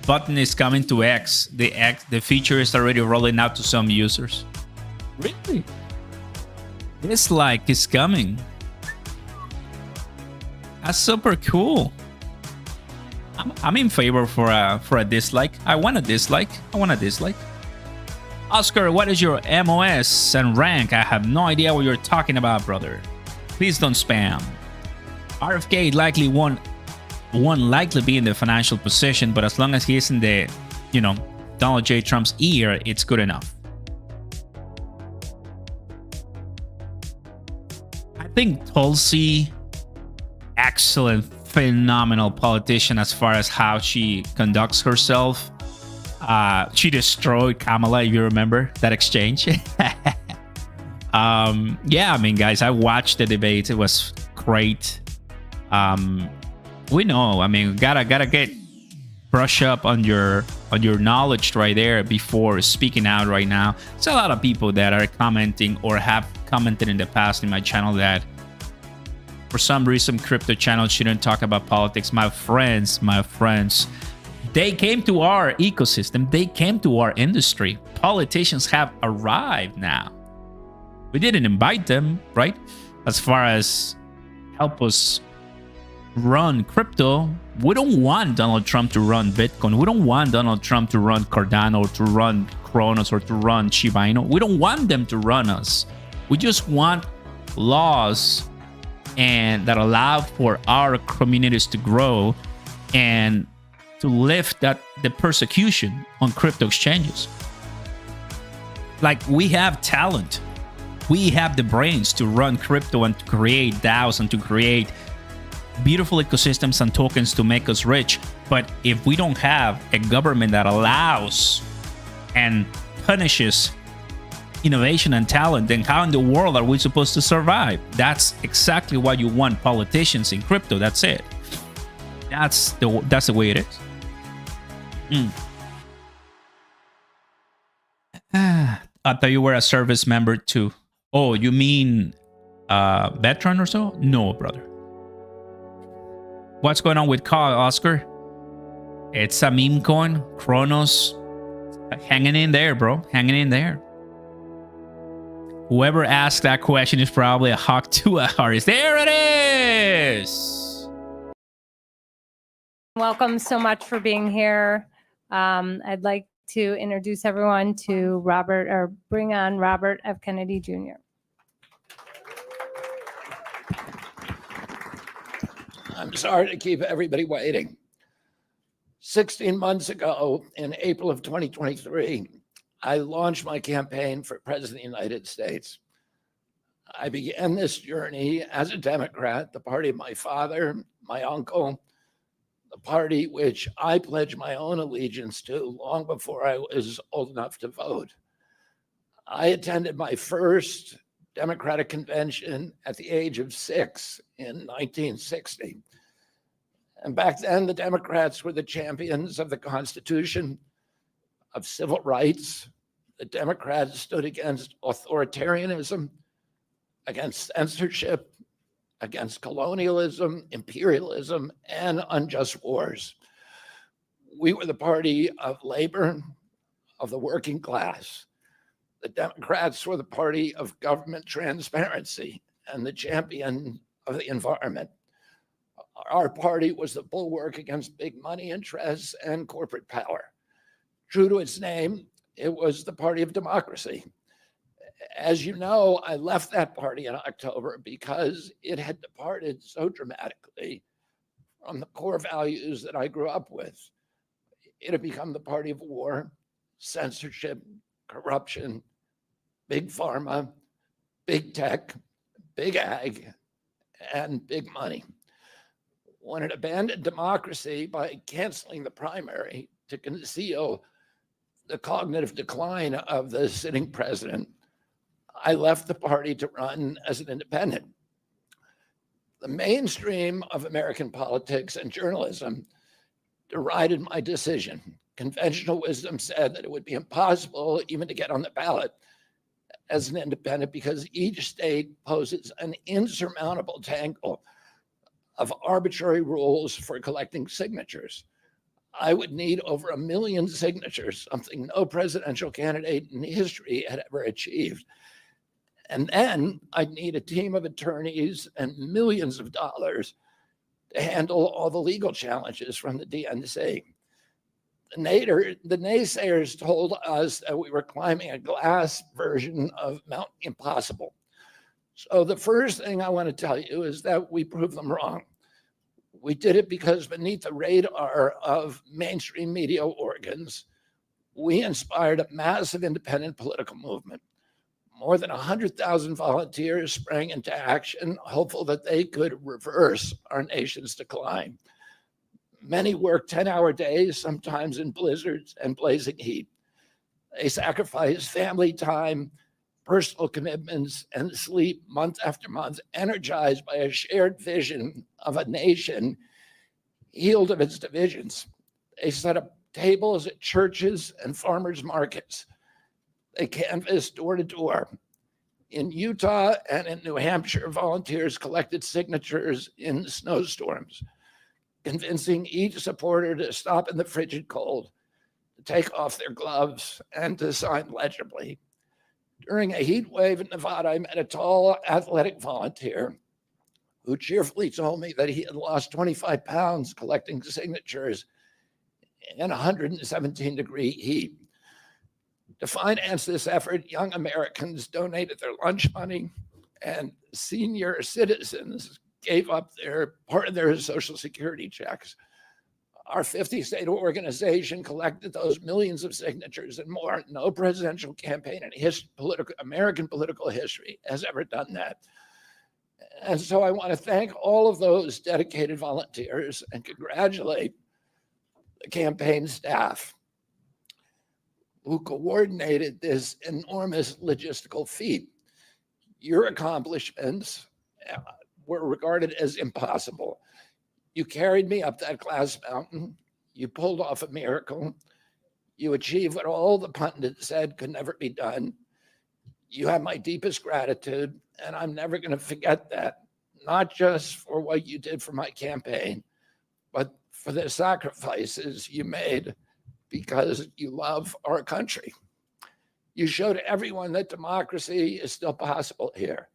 button is coming to X. The feature is already rolling out to some users. Really? This is coming. That's super cool. I'm in favor for a dislike. I want a dislike. Oscar, what is your MOS and rank? I have no idea what you're talking about, brother. Please don't spam. RFK likely won't likely be in the financial position, but as long as he is in the, Donald J. Trump's ear, it's good enough. I think Tulsi, excellent, phenomenal politician as far as how she conducts herself. She destroyed Kamala, if you remember that exchange. Yeah, I mean, guys, I watched the debate. It was great. We know, I mean, gotta brush up on your knowledge right there before speaking out right now. There's a lot of people that are commenting or have commented in the past in my channel that for some reason crypto channels shouldn't talk about politics. My friends, they came to our ecosystem. They came to our industry. Politicians have arrived now. We didn't invite them, right? As far as help us run crypto, we don't want Donald Trump to run Bitcoin. We don't want Donald Trump to run Cardano or to run Cronos or to run Shiba Inu. We don't want them to run us. We just want laws and that allow for our communities to grow and to lift the persecution on crypto exchanges. We have talent. We have the brains to run crypto and to create DAOs and to create beautiful ecosystems and tokens to make us rich. But if we don't have a government that allows and punishes innovation and talent, then how in the world are we supposed to survive? That's exactly what you want politicians in crypto. That's it. That's the way it is. I thought you were a service member too. Oh, you mean veteran or so? No, brother. What's going on with Carl, Oscar? It's a meme coin, Cronos. Hanging in there, bro. Hanging in there. Whoever asked that question is probably a hawk to a artist. There it is. Welcome so much for being here. I'd like to introduce everyone to Robert, or bring on Robert F. Kennedy Jr. I'm sorry to keep everybody waiting. 16 months ago, in April of 2023, I launched my campaign for President of the United States. I began this journey as a Democrat, the party of my father, my uncle, the party which I pledged my own allegiance to long before I was old enough to vote. I attended my first Democratic convention at the age of 6 in 1960. And back then, the Democrats were the champions of the Constitution, of civil rights. The Democrats stood against authoritarianism, against censorship, against colonialism, imperialism, and unjust wars. We were the party of labor, of the working class. The Democrats were the party of government transparency and the champion of the environment. Our party was the bulwark against big money interests and corporate power. True to its name, it was the party of democracy. As you know, I left that party in October because it had departed so dramatically from the core values that I grew up with. It had become the party of war, censorship, corruption, big pharma, big tech, big ag, and big money. When it abandoned democracy by canceling the primary to conceal the cognitive decline of the sitting president, I left the party to run as an independent. The mainstream of American politics and journalism derided my decision. Conventional wisdom said that it would be impossible even to get on the ballot as an independent because each state poses an insurmountable tangle of arbitrary rules for collecting signatures. I would need over 1 million signatures, something no presidential candidate in history had ever achieved. And then I'd need a team of attorneys and millions of dollars to handle all the legal challenges from the DNC. The naysayers told us that we were climbing a glass version of Mount Impossible. So the first thing I want to tell you is that we proved them wrong. We did it because beneath the radar of mainstream media organs, we inspired a massive independent political movement. More than 100,000 volunteers sprang into action, hopeful that they could reverse our nation's decline. Many worked 10-hour days, sometimes in blizzards and blazing heat. They sacrificed family time, personal commitments, and sleep month after month, energized by a shared vision of a nation healed of its divisions. They set up tables at churches and farmers' markets. They canvassed door to door. In Utah and in New Hampshire, volunteers collected signatures in snowstorms, convincing each supporter to stop in the frigid cold, to take off their gloves, and to sign legibly. During a heat wave in Nevada, I met a tall, athletic volunteer who cheerfully told me that he had lost 25 pounds collecting signatures in 117-degree heat. To finance this effort, young Americans donated their lunch money, and senior citizens gave up part of their Social Security checks. Our 50-state organization collected those millions of signatures and more. No presidential campaign in American political history has ever done that. And so I want to thank all of those dedicated volunteers and congratulate the campaign staff who coordinated this enormous logistical feat. Your accomplishments were regarded as impossible. You carried me up that glass mountain. You pulled off a miracle. You achieved what all the pundits said could never be done. You have my deepest gratitude, and I'm never going to forget that, not just for what you did for my campaign, but for the sacrifices you made because you love our country. You showed everyone that democracy is still possible here.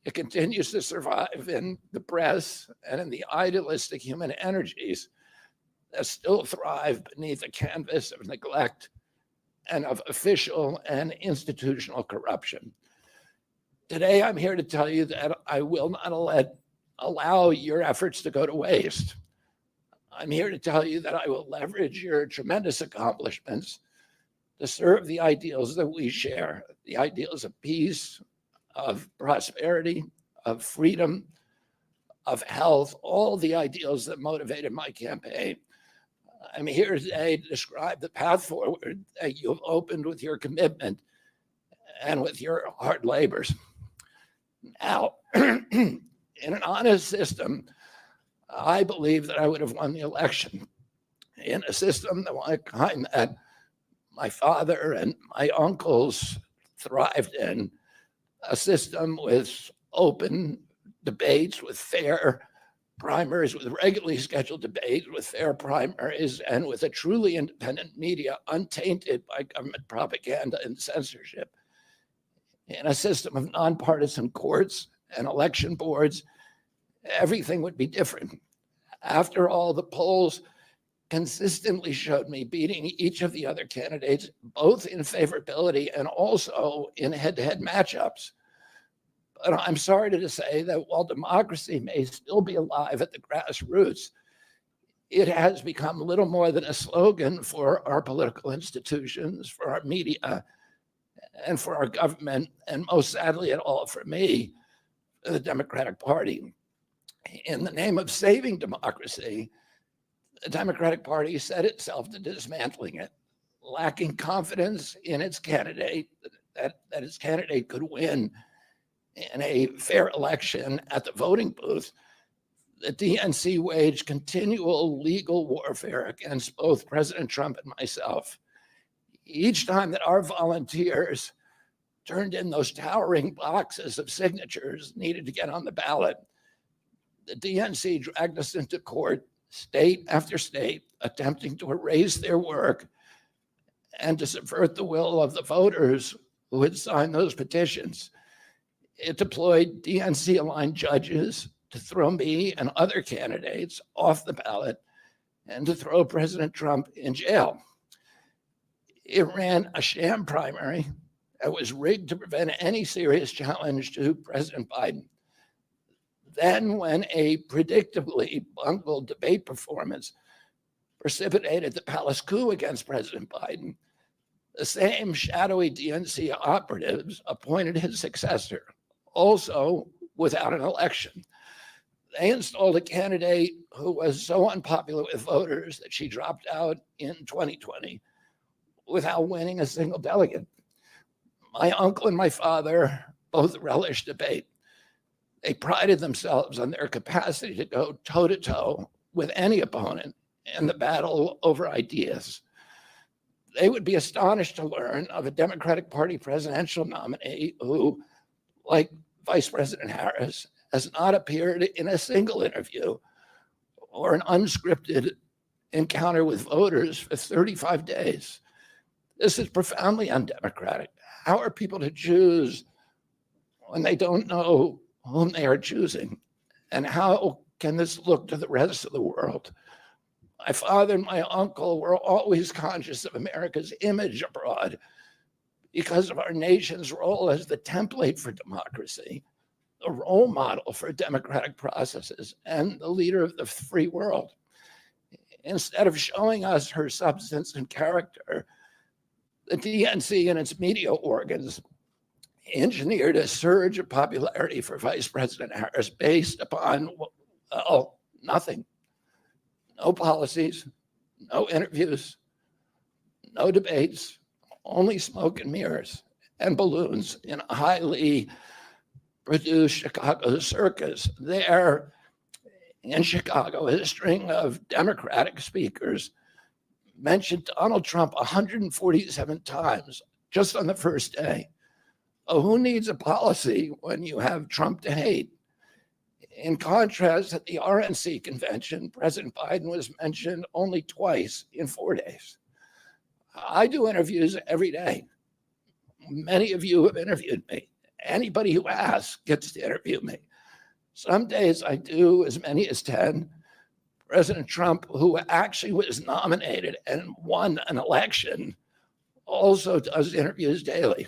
It continues to survive in the press and in the idealistic human energies that still thrive beneath a canvas of neglect and of official and institutional corruption. Today, I'm here to tell you that I will not allow your efforts to go to waste. I'm here to tell you that I will leverage your tremendous accomplishments to serve the ideals that we share, the ideals of peace, of prosperity, of freedom, of health, all the ideals that motivated my campaign. I'm here today to describe the path forward that you've opened with your commitment and with your hard labors. Now, in an honest system, I believe that I would have won the election. In a system the kind that my father and my uncles thrived in, a system with open debates, with fair primaries, with regularly scheduled debates, with fair primaries, and with a truly independent media untainted by government propaganda and censorship. In a system of nonpartisan courts and election boards, everything would be different. After all, the polls consistently showed me beating each of the other candidates, both in favorability and also in head-to-head matchups. But I'm sorry to say that while democracy may still be alive at the grassroots, it has become little more than a slogan for our political institutions, for our media, and for our government, and most sadly at all for me, the Democratic Party. In the name of saving democracy, the Democratic Party set itself to dismantling it, lacking confidence in its candidate, that its candidate could win in a fair election at the voting booth. The DNC waged continual legal warfare against both President Trump and myself. Each time that our volunteers turned in those towering boxes of signatures needed to get on the ballot, the DNC dragged us into court, state after state, attempting to erase their work and to subvert the will of the voters who had signed those petitions. It deployed DNC-aligned judges to throw me and other candidates off the ballot and to throw President Trump in jail. It ran a sham primary that was rigged to prevent any serious challenge to President Biden. Then, when a predictably bungled debate performance precipitated the palace coup against President Biden, the same shadowy DNC operatives appointed his successor, also without an election. They installed a candidate who was so unpopular with voters that she dropped out in 2020 without winning a single delegate. My uncle and my father both relished debate. They prided themselves on their capacity to go toe-to-toe with any opponent in the battle over ideas. They would be astonished to learn of a Democratic Party presidential nominee who, like Vice President Harris, has not appeared in a single interview or an unscripted encounter with voters for 35 days. This is profoundly undemocratic. How are people to choose when they don't know whom they are choosing? And how can this look to the rest of the world? My father and my uncle were always conscious of America's image abroad because of our nation's role as the template for democracy, the role model for democratic processes, and the leader of the free world. Instead of showing us her substance and character, the DNC and its media organs engineered a surge of popularity for Vice President Harris based upon, well, nothing. No policies, no interviews, no debates, only smoke and mirrors and balloons in a highly produced Chicago circus. There in Chicago, a string of Democratic speakers mentioned Donald Trump 147 times just on the first day. Who needs a policy when you have Trump to hate? In contrast, at the RNC convention, President Biden was mentioned only twice in 4 days. I do interviews every day. Many of you have interviewed me. Anybody who asks gets to interview me. Some days I do as many as 10. President Trump, who actually was nominated and won an election, also does interviews daily.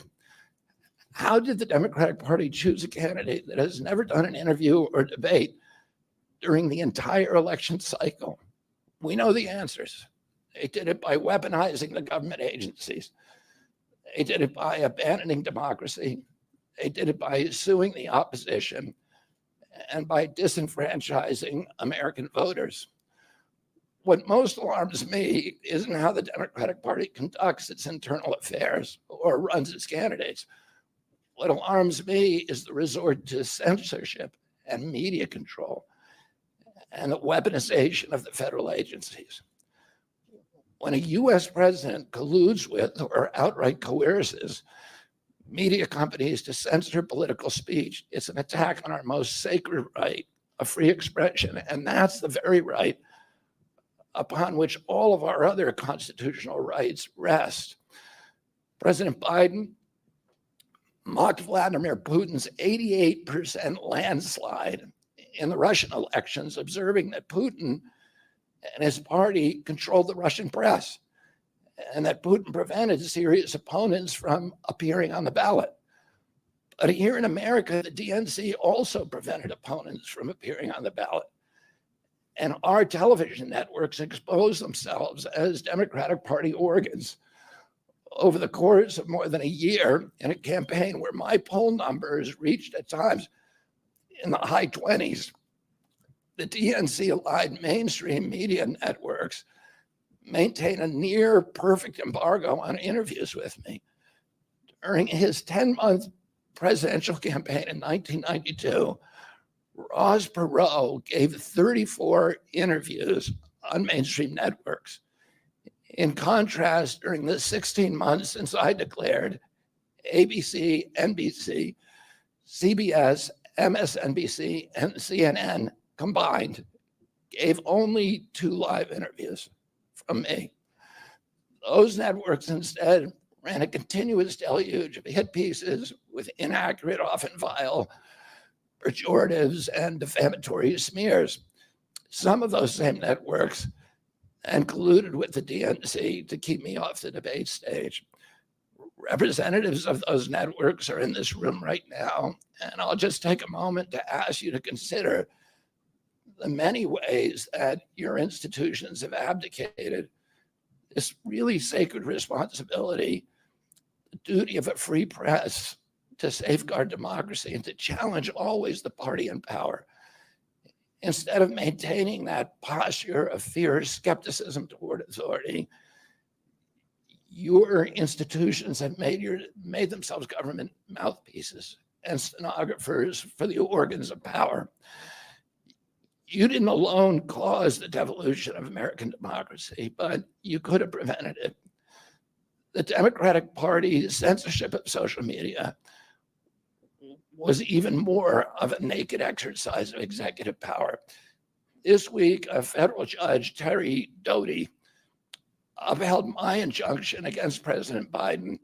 How did the Democratic Party choose a candidate that has never done an interview or debate during the entire election cycle? We know the answers. They did it by weaponizing the government agencies. They did it by abandoning democracy. They did it by suing the opposition and by disenfranchising American voters. What most alarms me isn't how the Democratic Party conducts its internal affairs or runs its candidates. What alarms me is the resort to censorship and media control and the weaponization of the federal agencies. When a US president colludes with or outright coerces media companies to censor political speech, it's an attack on our most sacred right of free expression. And that's the very right upon which all of our other constitutional rights rest. President Biden mocked Vladimir Putin's 88% landslide in the Russian elections, observing that Putin and his party controlled the Russian press and that Putin prevented serious opponents from appearing on the ballot. But here in America, the DNC also prevented opponents from appearing on the ballot. And our television networks expose themselves as Democratic Party organs. Over the course of more than a year in a campaign where my poll numbers reached at times in the high 20s, the DNC-aligned mainstream media networks maintain a near perfect embargo on interviews with me. During his 10-month presidential campaign in 1992, Ross Perot gave 34 interviews on mainstream networks. In contrast, during the 16 months since I declared, ABC, NBC, CBS, MSNBC, and CNN combined gave only 2 live interviews from me. Those networks instead ran a continuous deluge of hit pieces with inaccurate, often vile, pejoratives and defamatory smears. Some of those same networks and colluded with the DNC to keep me off the debate stage. Representatives of those networks are in this room right now, and I'll just take a moment to ask you to consider the many ways that your institutions have abdicated this really sacred responsibility, the duty of a free press to safeguard democracy and to challenge always the party in power. Instead of maintaining that posture of fear or skepticism toward authority, your institutions have made themselves government mouthpieces and stenographers for the organs of power. You didn't alone cause the devolution of American democracy, but you could have prevented it. The Democratic Party's censorship of social media was even more of a naked exercise of executive power. This week, a federal judge, Terry Doty, upheld my injunction against President Biden,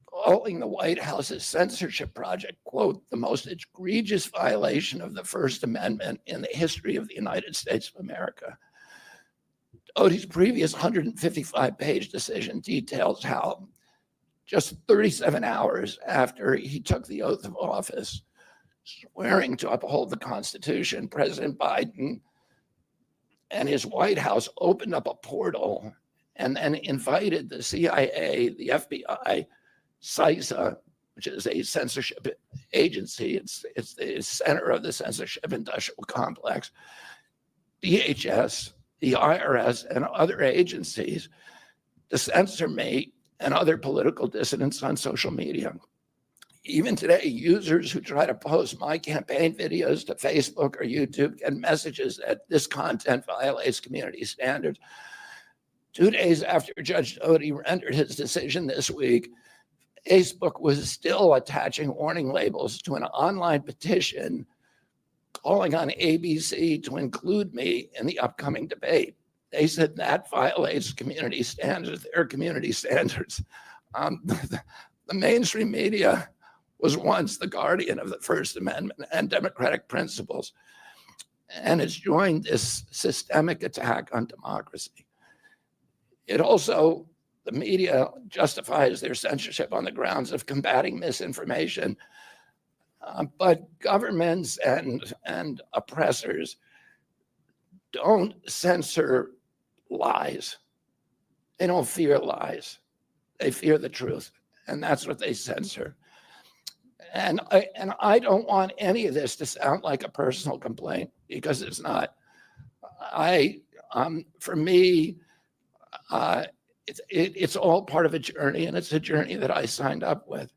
calling the White House's censorship project, quote, the most egregious violation of the First Amendment in the history of the United States of America. Doty's previous 155-page decision details how just 37 hours after he took the oath of office, swearing to uphold the Constitution, President Biden and his White House opened up a portal and then invited the CIA, the FBI, CISA, which is a censorship agency. It's the center of the censorship industrial complex, DHS, the IRS, and other agencies to censor me and other political dissidents on social media. Even today, users who try to post my campaign videos to Facebook or YouTube get messages that this content violates community standards. 2 days after Judge Doty rendered his decision this week, Facebook was still attaching warning labels to an online petition calling on ABC to include me in the upcoming debate. They said that violates community standards, their community standards. The mainstream media was once the guardian of the First Amendment and democratic principles, and it's joined this systemic attack on democracy. It also, the media justifies their censorship on the grounds of combating misinformation, but governments and oppressors don't censor lies. They don't fear lies. They fear the truth, and that's what they censor. And I don't want any of this to sound like a personal complaint, because it's not. For me, it's all part of a journey, and it's a journey that I signed up with.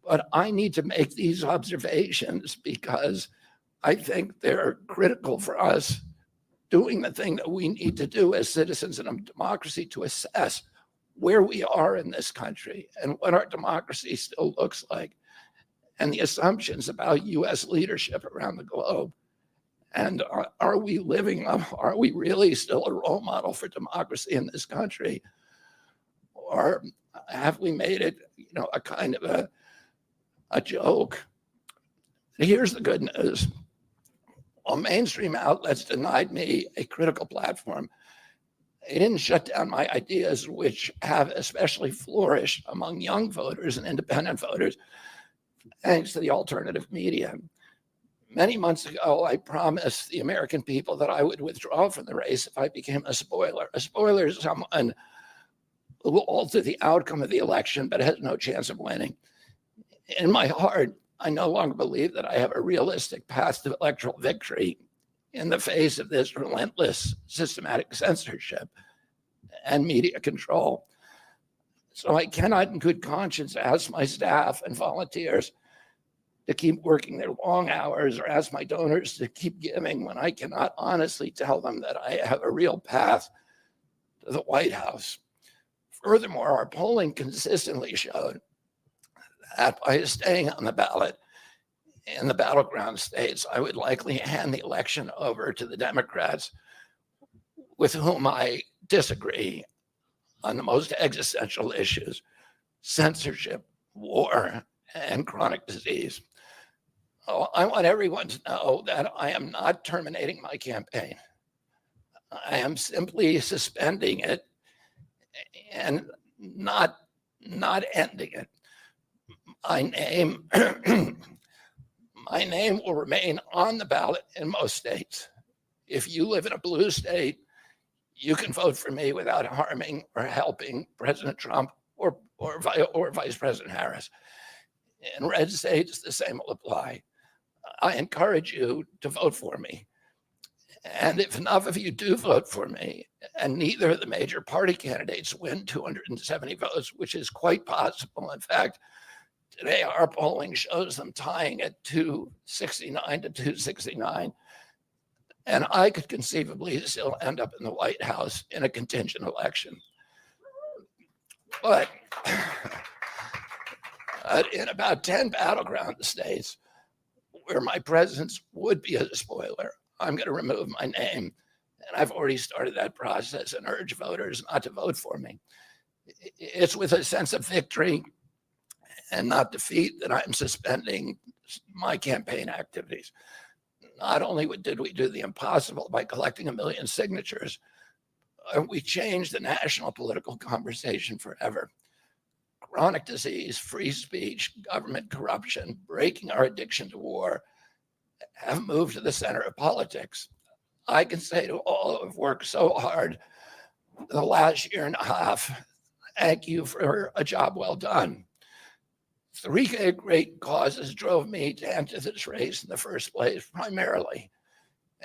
But I need to make these observations because I think they're critical for us doing the thing that we need to do as citizens in a democracy to assess where we are in this country and what our democracy still looks like, and the assumptions about US leadership around the globe. And are we living up, are we really still a role model for democracy in this country? Or have we made it, a kind of a joke? Here's the good news. While mainstream outlets denied me a critical platform, they didn't shut down my ideas, which have especially flourished among young voters and independent voters, thanks to the alternative media. Many months ago, I promised the American people that I would withdraw from the race if I became a spoiler. A spoiler is someone who will alter the outcome of the election but has no chance of winning. In my heart, I no longer believe that I have a realistic path to electoral victory in the face of this relentless systematic censorship and media control. So I cannot in good conscience ask my staff and volunteers to keep working their long hours or ask my donors to keep giving when I cannot honestly tell them that I have a real path to the White House. Furthermore, our polling consistently showed that by staying on the ballot in the battleground states, I would likely hand the election over to the Democrats, with whom I disagree on the most existential issues: censorship, war, and chronic disease. Oh, I want everyone to know that I am not terminating my campaign. I am simply suspending it and not ending it. My name will remain on the ballot in most states. If you live in a blue state, you can vote for me without harming or helping President Trump or Vice President Harris. In red states, the same will apply. I encourage you to vote for me. And if enough of you do vote for me, and neither of the major party candidates win 270 votes, which is quite possible. In fact, today our polling shows them tying at 269 to 269. And I could conceivably still end up in the White House in a contingent election. But in about 10 battleground states where my presence would be a spoiler, I'm going to remove my name. And I've already started that process and urge voters not to vote for me. It's with a sense of victory and not defeat that I'm suspending my campaign activities. Not only did we do the impossible by collecting 1 million signatures, we changed the national political conversation forever. Chronic disease, free speech, government corruption, breaking our addiction to war have moved to the center of politics. I can say to all who have worked so hard the last year and a half, thank you for a job well done. 3 great causes drove me to enter this race in the first place, primarily.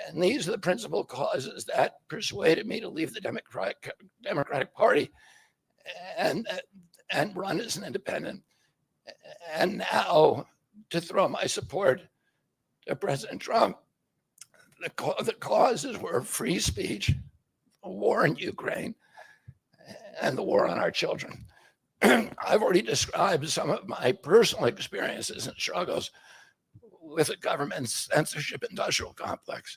And these are the principal causes that persuaded me to leave the Democratic Party and run as an independent. And now to throw my support to President Trump. The causes were free speech, the war in Ukraine, and the war on our children. I've already described some of my personal experiences and struggles with the government's censorship industrial complex.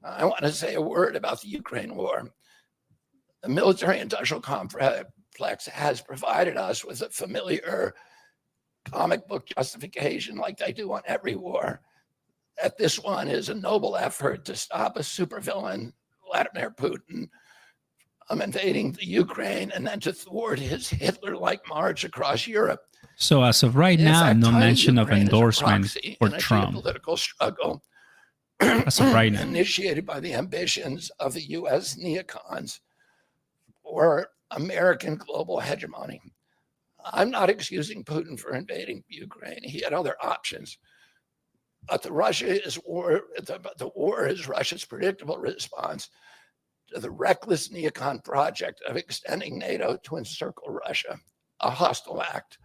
I want to say a word about the Ukraine war. The military industrial complex has provided us with a familiar comic book justification, like they do on every war, that this one is a noble effort to stop a supervillain, Vladimir Putin, invading the Ukraine and then to thwart his Hitler-like march across Europe. So as of right In now, fact, no tying mention of Ukraine as a endorsement proxy for in a Trump. geopolitical struggle As of right now. initiated by the ambitions of the U.S. neocons or American global hegemony. I'm not excusing Putin for invading Ukraine. He had other options. But the war is Russia's predictable response to the reckless neocon project of extending NATO to encircle Russia, a hostile act.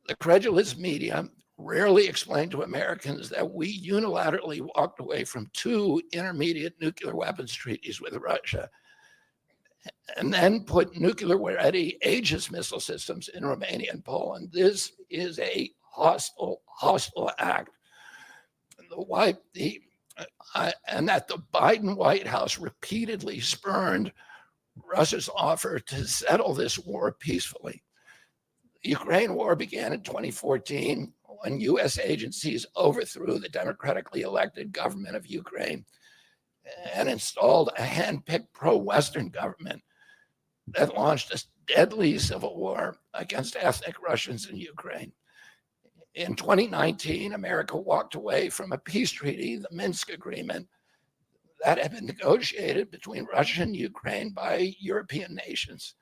The credulous media rarely explain to Americans that we unilaterally walked away from 2 intermediate nuclear weapons treaties with Russia and then put nuclear-ready Aegis missile systems in Romania and Poland. This is a hostile act. And that the Biden White House repeatedly spurned Russia's offer to settle this war peacefully. The Ukraine war began in 2014 when U.S. agencies overthrew the democratically elected government of Ukraine and installed a hand-picked pro-Western government that launched a deadly civil war against ethnic Russians in Ukraine. In 2019, America walked away from a peace treaty, the Minsk Agreement, that had been negotiated between Russia and Ukraine by European nations.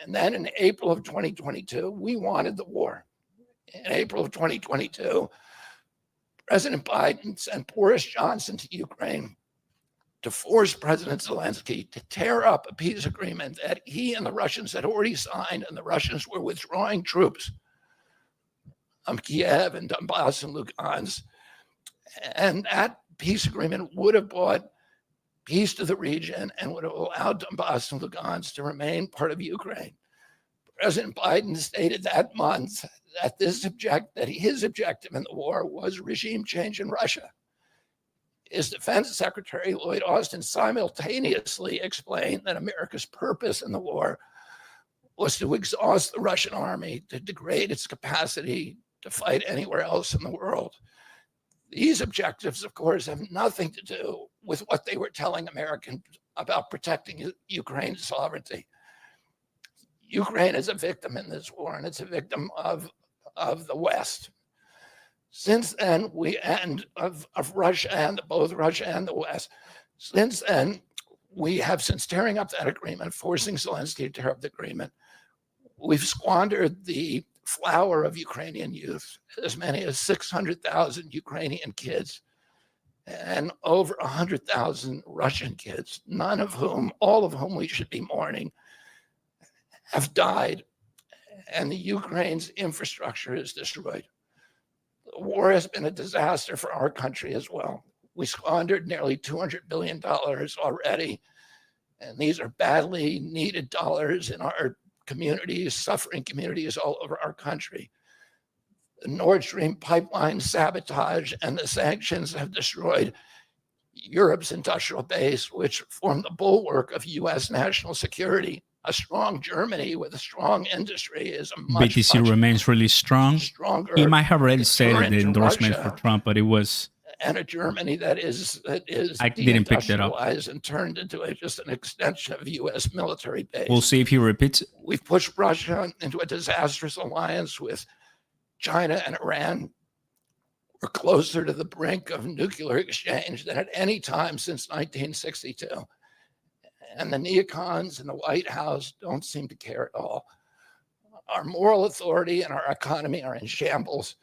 And then in April of 2022, we wanted the war. In April of 2022, President Biden sent Boris Johnson to Ukraine to force President Zelensky to tear up a peace agreement that he and the Russians had already signed, and the Russians were withdrawing troops from Kiev and Donbass and Lugansk. And that peace agreement would have brought peace to the region and would have allowed Donbass and Lugansk to remain part of Ukraine. President Biden stated that month that his objective in the war was regime change in Russia. His Defense Secretary, Lloyd Austin, simultaneously explained that America's purpose in the war was to exhaust the Russian army, to degrade its capacity to fight anywhere else in the world. These objectives, of course, have nothing to do with what they were telling Americans about protecting Ukraine's sovereignty. Ukraine is a victim in this war, and it's a victim of the West. Since then, of Russia and both Russia and the West. Since then, we have, since tearing up that agreement, forcing Zelensky to tear up the agreement, we've squandered the flower of Ukrainian youth, as many as 600,000 Ukrainian kids and over 100,000 Russian kids, all of whom we should be mourning, have died, and the Ukraine's infrastructure is destroyed. The war has been a disaster for our country as well. We squandered nearly $200 billion already, and these are badly needed dollars in our communities, suffering communities all over our country. The Nord Stream pipeline sabotage and the sanctions have destroyed Europe's industrial base, which formed the bulwark of U.S. national security. A strong Germany with a strong industry is a much BTC remains really strong. Stronger. He might have already stated the endorsement Russia, for Trump, but it was. And a Germany that is I didn't pick that up. And turned into just an extension of U.S. military base. We'll see if he repeats it. We've pushed Russia into a disastrous alliance with China and Iran. We're closer to the brink of nuclear exchange than at any time since 1962. And the neocons in the White House don't seem to care at all. Our moral authority and our economy are in shambles.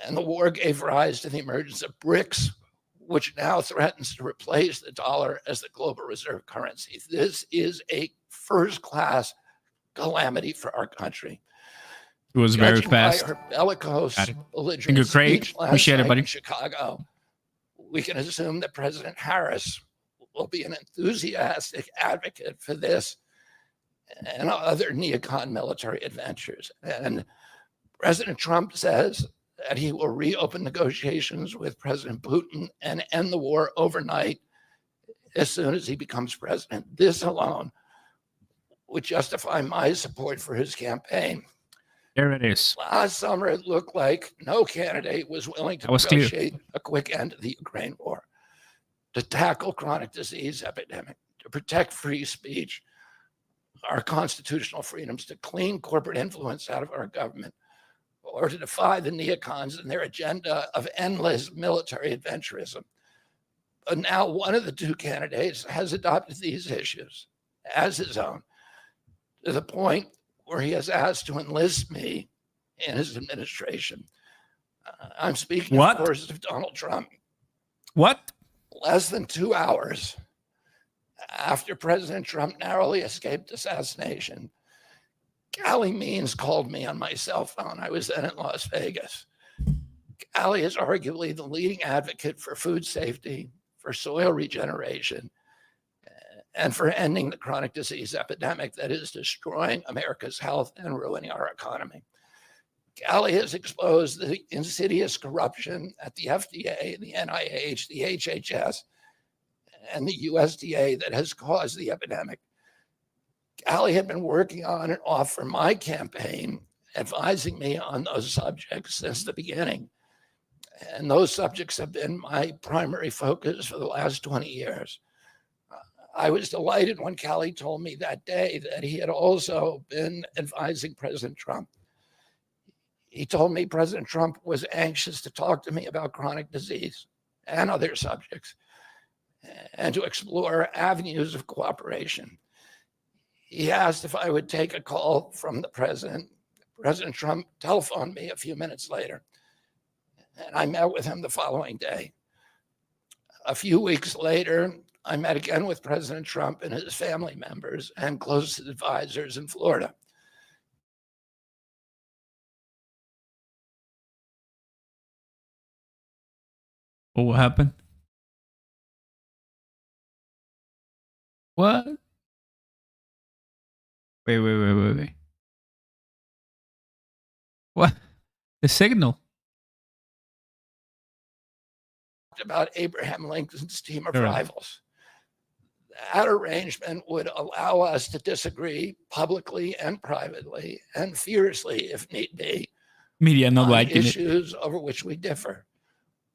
And the war gave rise to the emergence of BRICS, which now threatens to replace the dollar as the global reserve currency. This is a first-class calamity for our country. It was very fast. Her bellicose, belligerent Thank you, Craig. speech last Appreciate it, night buddy. in Chicago, we can assume that President Harris will be an enthusiastic advocate for this and other neocon military adventures. And President Trump says that he will reopen negotiations with President Putin and end the war overnight as soon as he becomes president. This alone would justify my support for his campaign. There it is. Last summer, it looked like no candidate was willing to negotiate a quick end to the Ukraine war, to tackle chronic disease epidemic, to protect free speech, our constitutional freedoms, to clean corporate influence out of our government, or to defy the neocons and their agenda of endless military adventurism. But now one of the two candidates has adopted these issues as his own, to the point where he has asked to enlist me in his administration. I'm speaking, of course, of Donald Trump. What? Less than 2 hours after President Trump narrowly escaped assassination, Callie Means called me on my cell phone. I was then in Las Vegas. Callie is arguably the leading advocate for food safety, for soil regeneration, and for ending the chronic disease epidemic that is destroying America's health and ruining our economy. Callie has exposed the insidious corruption at the FDA, the NIH, the HHS, and the USDA that has caused the epidemic. Callie had been working on and off for my campaign, advising me on those subjects since the beginning. And those subjects have been my primary focus for the last 20 years. I was delighted when Callie told me that day that he had also been advising President Trump. He told me President Trump was anxious to talk to me about chronic disease and other subjects, and to explore avenues of cooperation. He asked if I would take a call from the president. President Trump telephoned me a few minutes later, and I met with him the following day. A few weeks later, I met again with President Trump and his family members and closest advisors in Florida. Oh, what happened? What? Wait. What? The signal. About Abraham Lincoln's team of rivals. That arrangement would allow us to disagree publicly and privately and fiercely, if need be, Media not on liking issues over which we differ,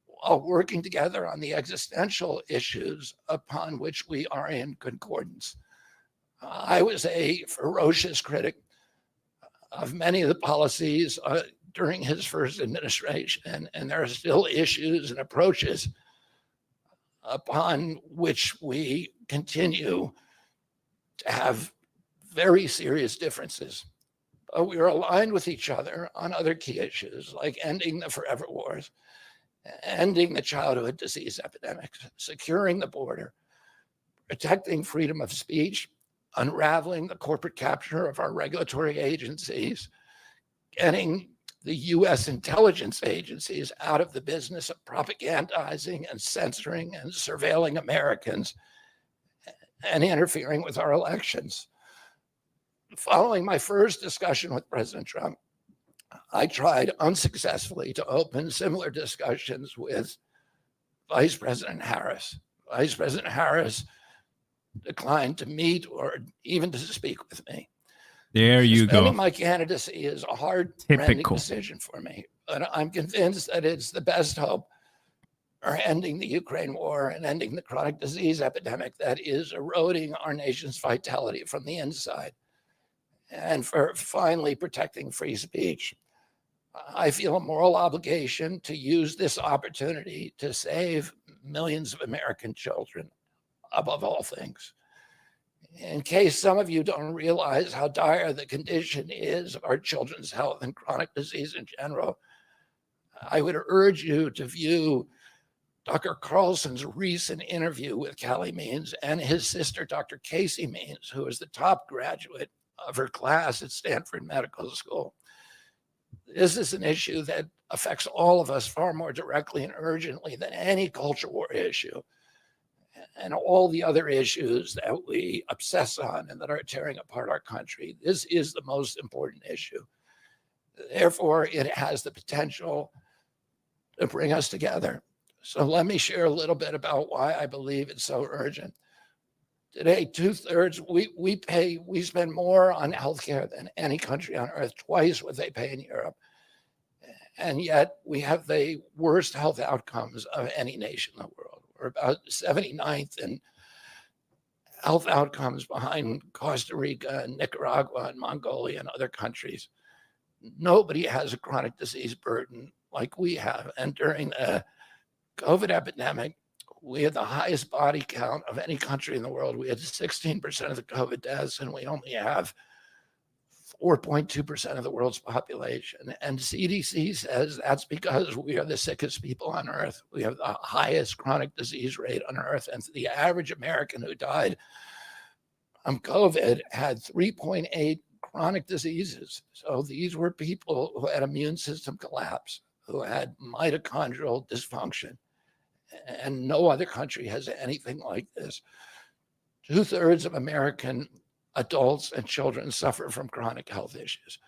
while working together on the existential issues upon which we are in concordance. I was a ferocious critic of many of the policies during his first administration, and there are still issues and approaches upon which we continue to have very serious differences. But we are aligned with each other on other key issues like ending the forever wars, ending the childhood disease epidemic, securing the border, protecting freedom of speech, unraveling the corporate capture of our regulatory agencies, getting the US intelligence agencies out of the business of propagandizing and censoring and surveilling Americans and interfering with our elections. Following my first discussion with President Trump, I tried unsuccessfully to open similar discussions with Vice President Harris. Vice President Harris declined to meet or even to speak with me. There you go. My candidacy is a hard decision for me, but I'm convinced that it's the best hope for ending the Ukraine war and ending the chronic disease epidemic that is eroding our nation's vitality from the inside, and for finally protecting free speech. I feel a moral obligation to use this opportunity to save millions of American children above all things. In case some of you don't realize how dire the condition is of our children's health and chronic disease in general, I would urge you to view Dr. Carlson's recent interview with Callie Means and his sister, Dr. Casey Means, who is the top graduate of her class at Stanford Medical School. This is an issue that affects all of us far more directly and urgently than any culture war issue. and all the other issues that we obsess on and that are tearing apart our country. This is the most important issue. Therefore, it has the potential to bring us together. So let me share a little bit about why I believe it's so urgent. Today, 2/3, we spend more on healthcare than any country on earth, twice what they pay in Europe. And yet we have the worst health outcomes of any nation in the world. We're about 79th in health outcomes behind Costa Rica and Nicaragua and Mongolia and other countries. Nobody has a chronic disease burden like we have. And during the COVID epidemic, we had the highest body count of any country in the world. We had 16% of the COVID deaths, and we only have 4.2% of the world's population. And CDC says that's because we are the sickest people on earth. We have the highest chronic disease rate on earth. And the average American who died from COVID had 3.8 chronic diseases. So these were people who had immune system collapse, who had mitochondrial dysfunction. And no other country has anything like this. 2/3 of American adults and children suffer from chronic health issues.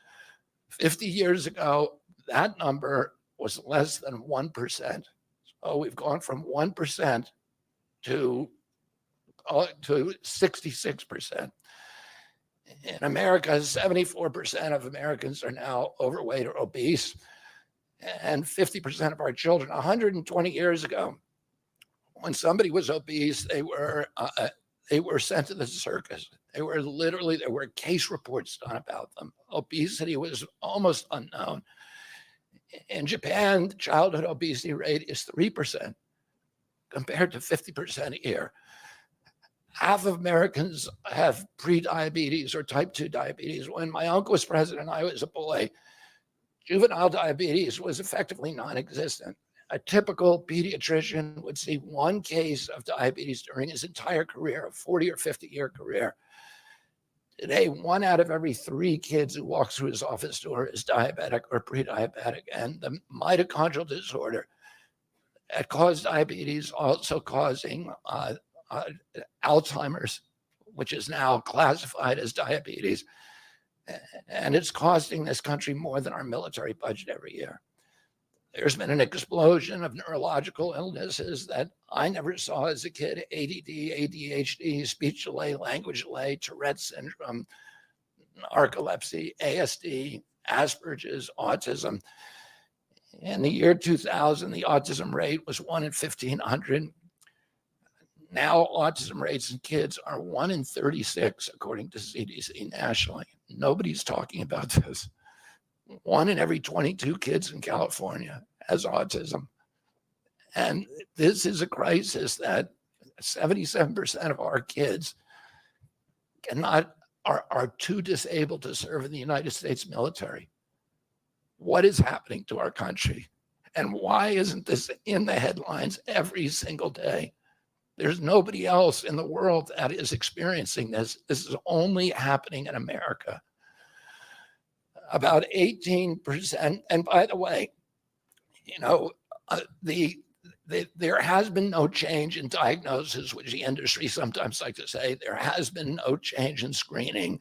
50 years ago, that number was less than 1%. So we've gone from 1% to 66%. In America, 74% of Americans are now overweight or obese, and 50% of our children. 120 years ago, when somebody was obese, they were sent to the circus. There were case reports done about them. Obesity was almost unknown. In Japan, the childhood obesity rate is 3% compared to 50% here. Half of Americans have pre-diabetes or type 2 diabetes. When my uncle was president, I was a boy. Juvenile diabetes was effectively non-existent. A typical pediatrician would see one case of diabetes during his entire career, a 40 or 50-year career. Today, 1 out of every 3 kids who walks through his office door is diabetic or pre-diabetic. And the mitochondrial disorder that caused diabetes also causing Alzheimer's, which is now classified as diabetes. And it's costing this country more than our military budget every year. There's been an explosion of neurological illnesses that I never saw as a kid: ADD, ADHD, speech delay, language delay, Tourette syndrome, narcolepsy, ASD, Asperger's, autism. In the year 2000, the autism rate was 1 in 1,500. Now autism rates in kids are 1 in 36, according to CDC nationally. Nobody's talking about this. 1 in every 22 kids in California has autism. And this is a crisis that 77% of our kids are too disabled to serve in the United States military. What is happening to our country? And why isn't this in the headlines every single day? There's nobody else in the world that is experiencing this. This is only happening in America. About 18%, and by the way, there has been no change in diagnosis, which the industry sometimes like to say. There has been no change in screening.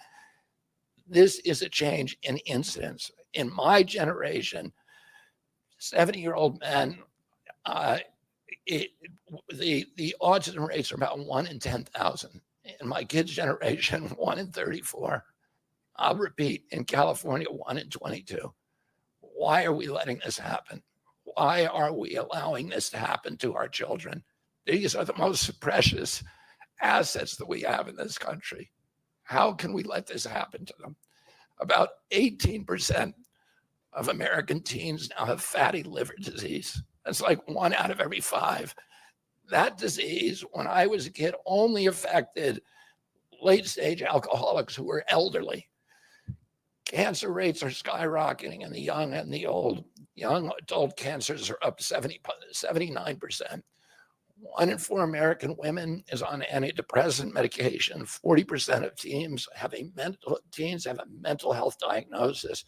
This is a change in incidence. In my generation, 70-year-old men, the autism rates are about 1 in 10,000. In my kids' generation, 1 in 34. I'll repeat, in California, 1 in 22. Why are we letting this happen? Why are we allowing this to happen to our children? These are the most precious assets that we have in this country. How can we let this happen to them? About 18% of American teens now have fatty liver disease. That's like 1 out of every 5. That disease, when I was a kid, only affected late-stage alcoholics who were elderly. Cancer rates are skyrocketing in the young and the old. Young adult cancers are up 79%. 1 in 4 American women is on antidepressant medication. 40% of teens have a mental health diagnosis.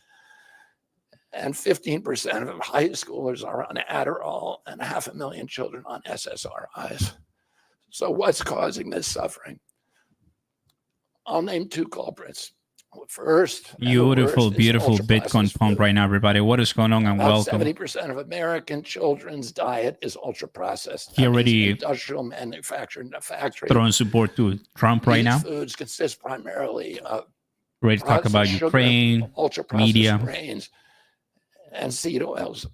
And 15% of high schoolers are on Adderall, and 500,000 children on SSRIs. So what's causing this suffering? I'll name two culprits. First, Beautiful, beautiful Bitcoin pump right now, everybody. What is going on? And about welcome. 70% of American children's diet is ultra processed. He already industrial manufactured in a factory. throwing support to Trump right now. Foods consist primarily of ready to talk about sugar, Ukraine, media, grains, and seed oils.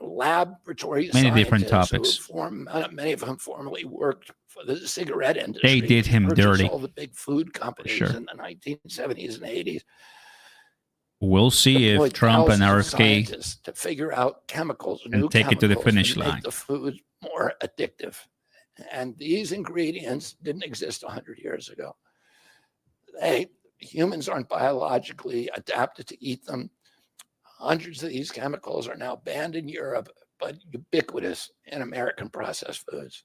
Laboratory many different scientists topics. Many of them formerly worked for the cigarette industry. They did him dirty. All the big food companies in the 1970s and 80s. We'll see if Trump and Rfk to figure out chemicals, and take it to the finish line. Make the food more addictive. And these ingredients didn't exist 100 years ago. Humans aren't biologically adapted to eat them. Hundreds of these chemicals are now banned in Europe, but ubiquitous in American processed foods.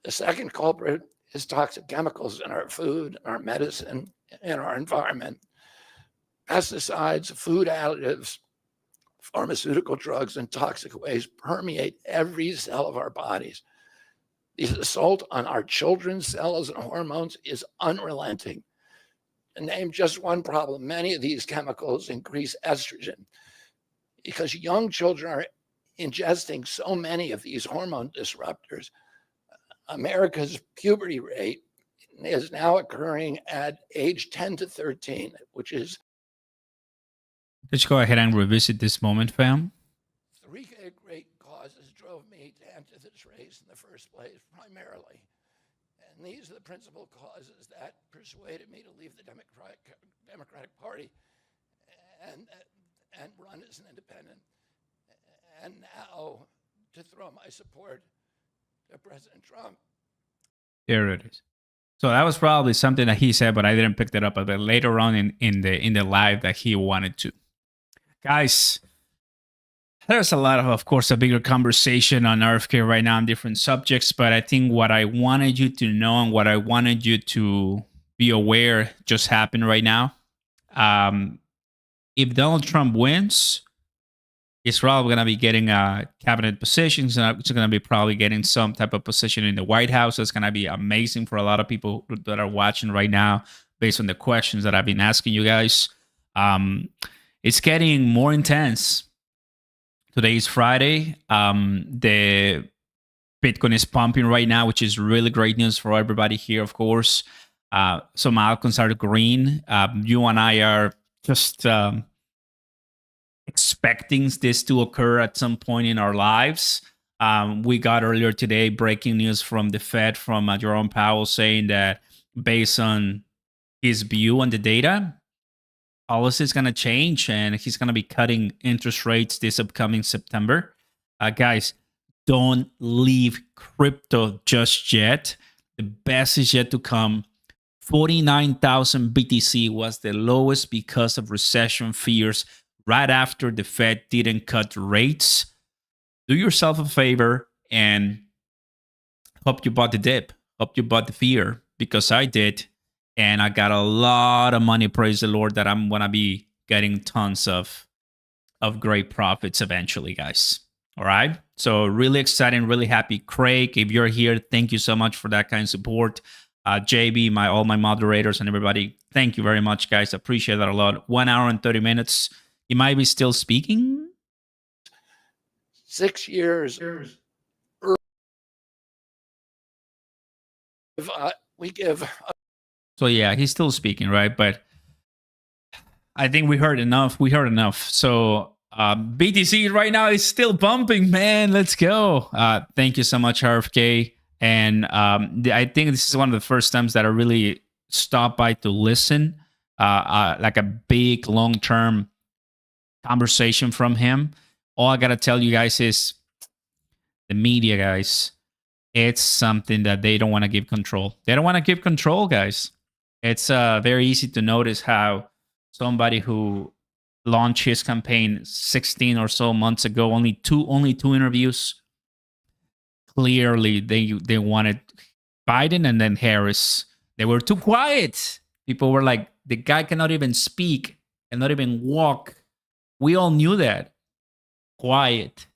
The second culprit is toxic chemicals in our food, our medicine, and our environment. Pesticides, food additives, pharmaceutical drugs, and toxic waste permeate every cell of our bodies. The assault on our children's cells and hormones is unrelenting. To name just one problem, many of these chemicals increase estrogen because young children are ingesting so many of these hormone disruptors. America's puberty rate is now occurring at age 10 to 13, which is... Let's go ahead and revisit this moment, fam. Three great causes drove me to enter this race in the first place, primarily. And these are the principal causes that persuaded me to leave the Democratic Party and run as an independent. And now to throw my support to President Trump. There it is. So that was probably something that he said, but I didn't pick that up a bit later on in the live that he wanted to. Guys, there's a lot of course, a bigger conversation on Rfk right now on different subjects, but I think what I wanted you to know and what I wanted you to be aware just happened right now. If Donald Trump wins, he's probably going to be getting cabinet positions, and he's going to be probably getting some type of position in the White House. It's going to be amazing for a lot of people that are watching right now based on the questions that I've been asking you guys. It's getting more intense. Today is Friday. The Bitcoin is pumping right now, which is really great news for everybody here, of course. Some altcoins are green. You and I are just expecting this to occur at some point in our lives. We got earlier today breaking news from the Fed, from Jerome Powell, saying that based on his view on the data, policy is going to change and he's going to be cutting interest rates this upcoming September. Guys, don't leave crypto just yet. The best is yet to come. 49,000 BTC was the lowest because of recession fears right after the Fed didn't cut rates. Do yourself a favor and hope you bought the dip. Hope you bought the fear, because I did. And I got a lot of money, praise the Lord, that I'm going to be getting tons of great profits eventually, guys. All right? So really exciting, really happy. Craig, if you're here, thank you so much for that kind of support. JB, all my moderators and everybody, thank you very much, guys. Appreciate that a lot. 1 hour and 30 minutes. You might be still speaking. 6 years. We give... So yeah, he's still speaking, right? But I think we heard enough. We heard enough. So BTC right now is still bumping, man. Let's go. Thank you so much, Rfk. And I think this is one of the first times that I really stopped by to listen, like a big long-term conversation from him. All I gotta tell you guys is the media, guys, it's something that they don't want to give control. They don't want to give control, guys. It's very easy to notice how somebody who launched his campaign 16 or so months ago, only two interviews. Clearly, they wanted Biden and then Harris. They were too quiet. People were like, the guy cannot even speak, cannot even walk. We all knew that. Quiet.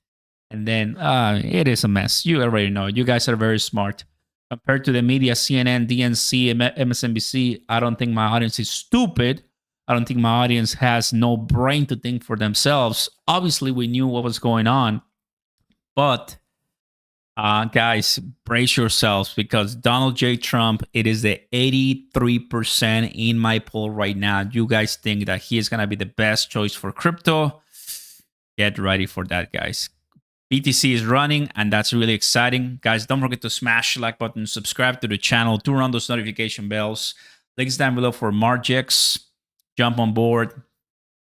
And then it is a mess. You already know. You guys are very smart. compared to the media, CNN, DNC, MSNBC, I don't think my audience is stupid. I don't think my audience has no brain to think for themselves. Obviously, we knew what was going on. But guys, brace yourselves because Donald J. Trump, it is the 83% in my poll right now. You guys think that he is going to be the best choice for crypto? Get ready for that, guys. BTC is running, and that's really exciting. Guys, don't forget to smash the like button, subscribe to the channel, turn on those notification bells. Links down below for Margex. Jump on board.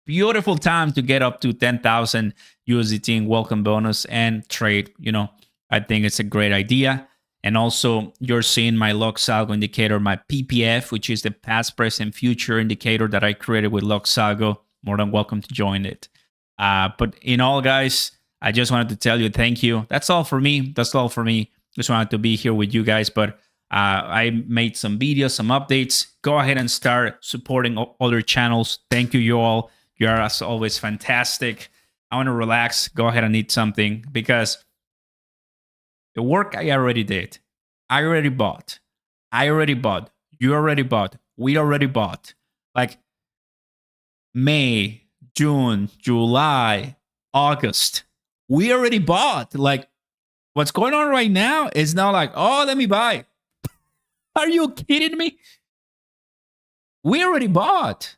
Beautiful time to get up to 10,000 USDT in welcome bonus and trade. You know, I think it's a great idea. And also, you're seeing my Luxalgo indicator, my PPF, which is the past, present, future indicator that I created with Luxalgo. More than welcome to join it. But in all, guys, I just wanted to tell you thank you. That's all for me. Just wanted to be here with you guys. But I made some videos, some updates. Go ahead and start supporting other channels. Thank you, you all. You are, as always, fantastic. I want to relax. Go ahead and eat something because the work I already did. I already bought. You already bought. We already bought. Like May, June, July, August. We already bought. Like what's going on right now is not like, oh, let me buy. Are you kidding me? We already bought.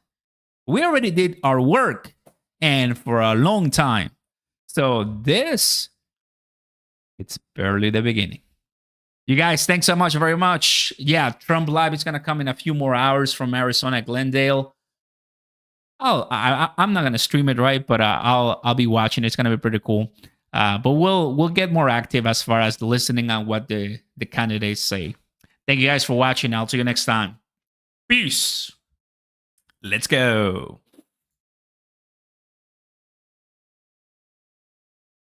We already did our work and for a long time. So this, it's barely the beginning. You guys, thanks so much, very much. Yeah, Trump Live is going to come in a few more hours from Arizona, Glendale. I'm not going to stream it, right? But I'll be watching. It's going to be pretty cool. But we'll get more active as far as the listening on what the candidates say. Thank you guys for watching. I'll see you next time. Peace. Let's go.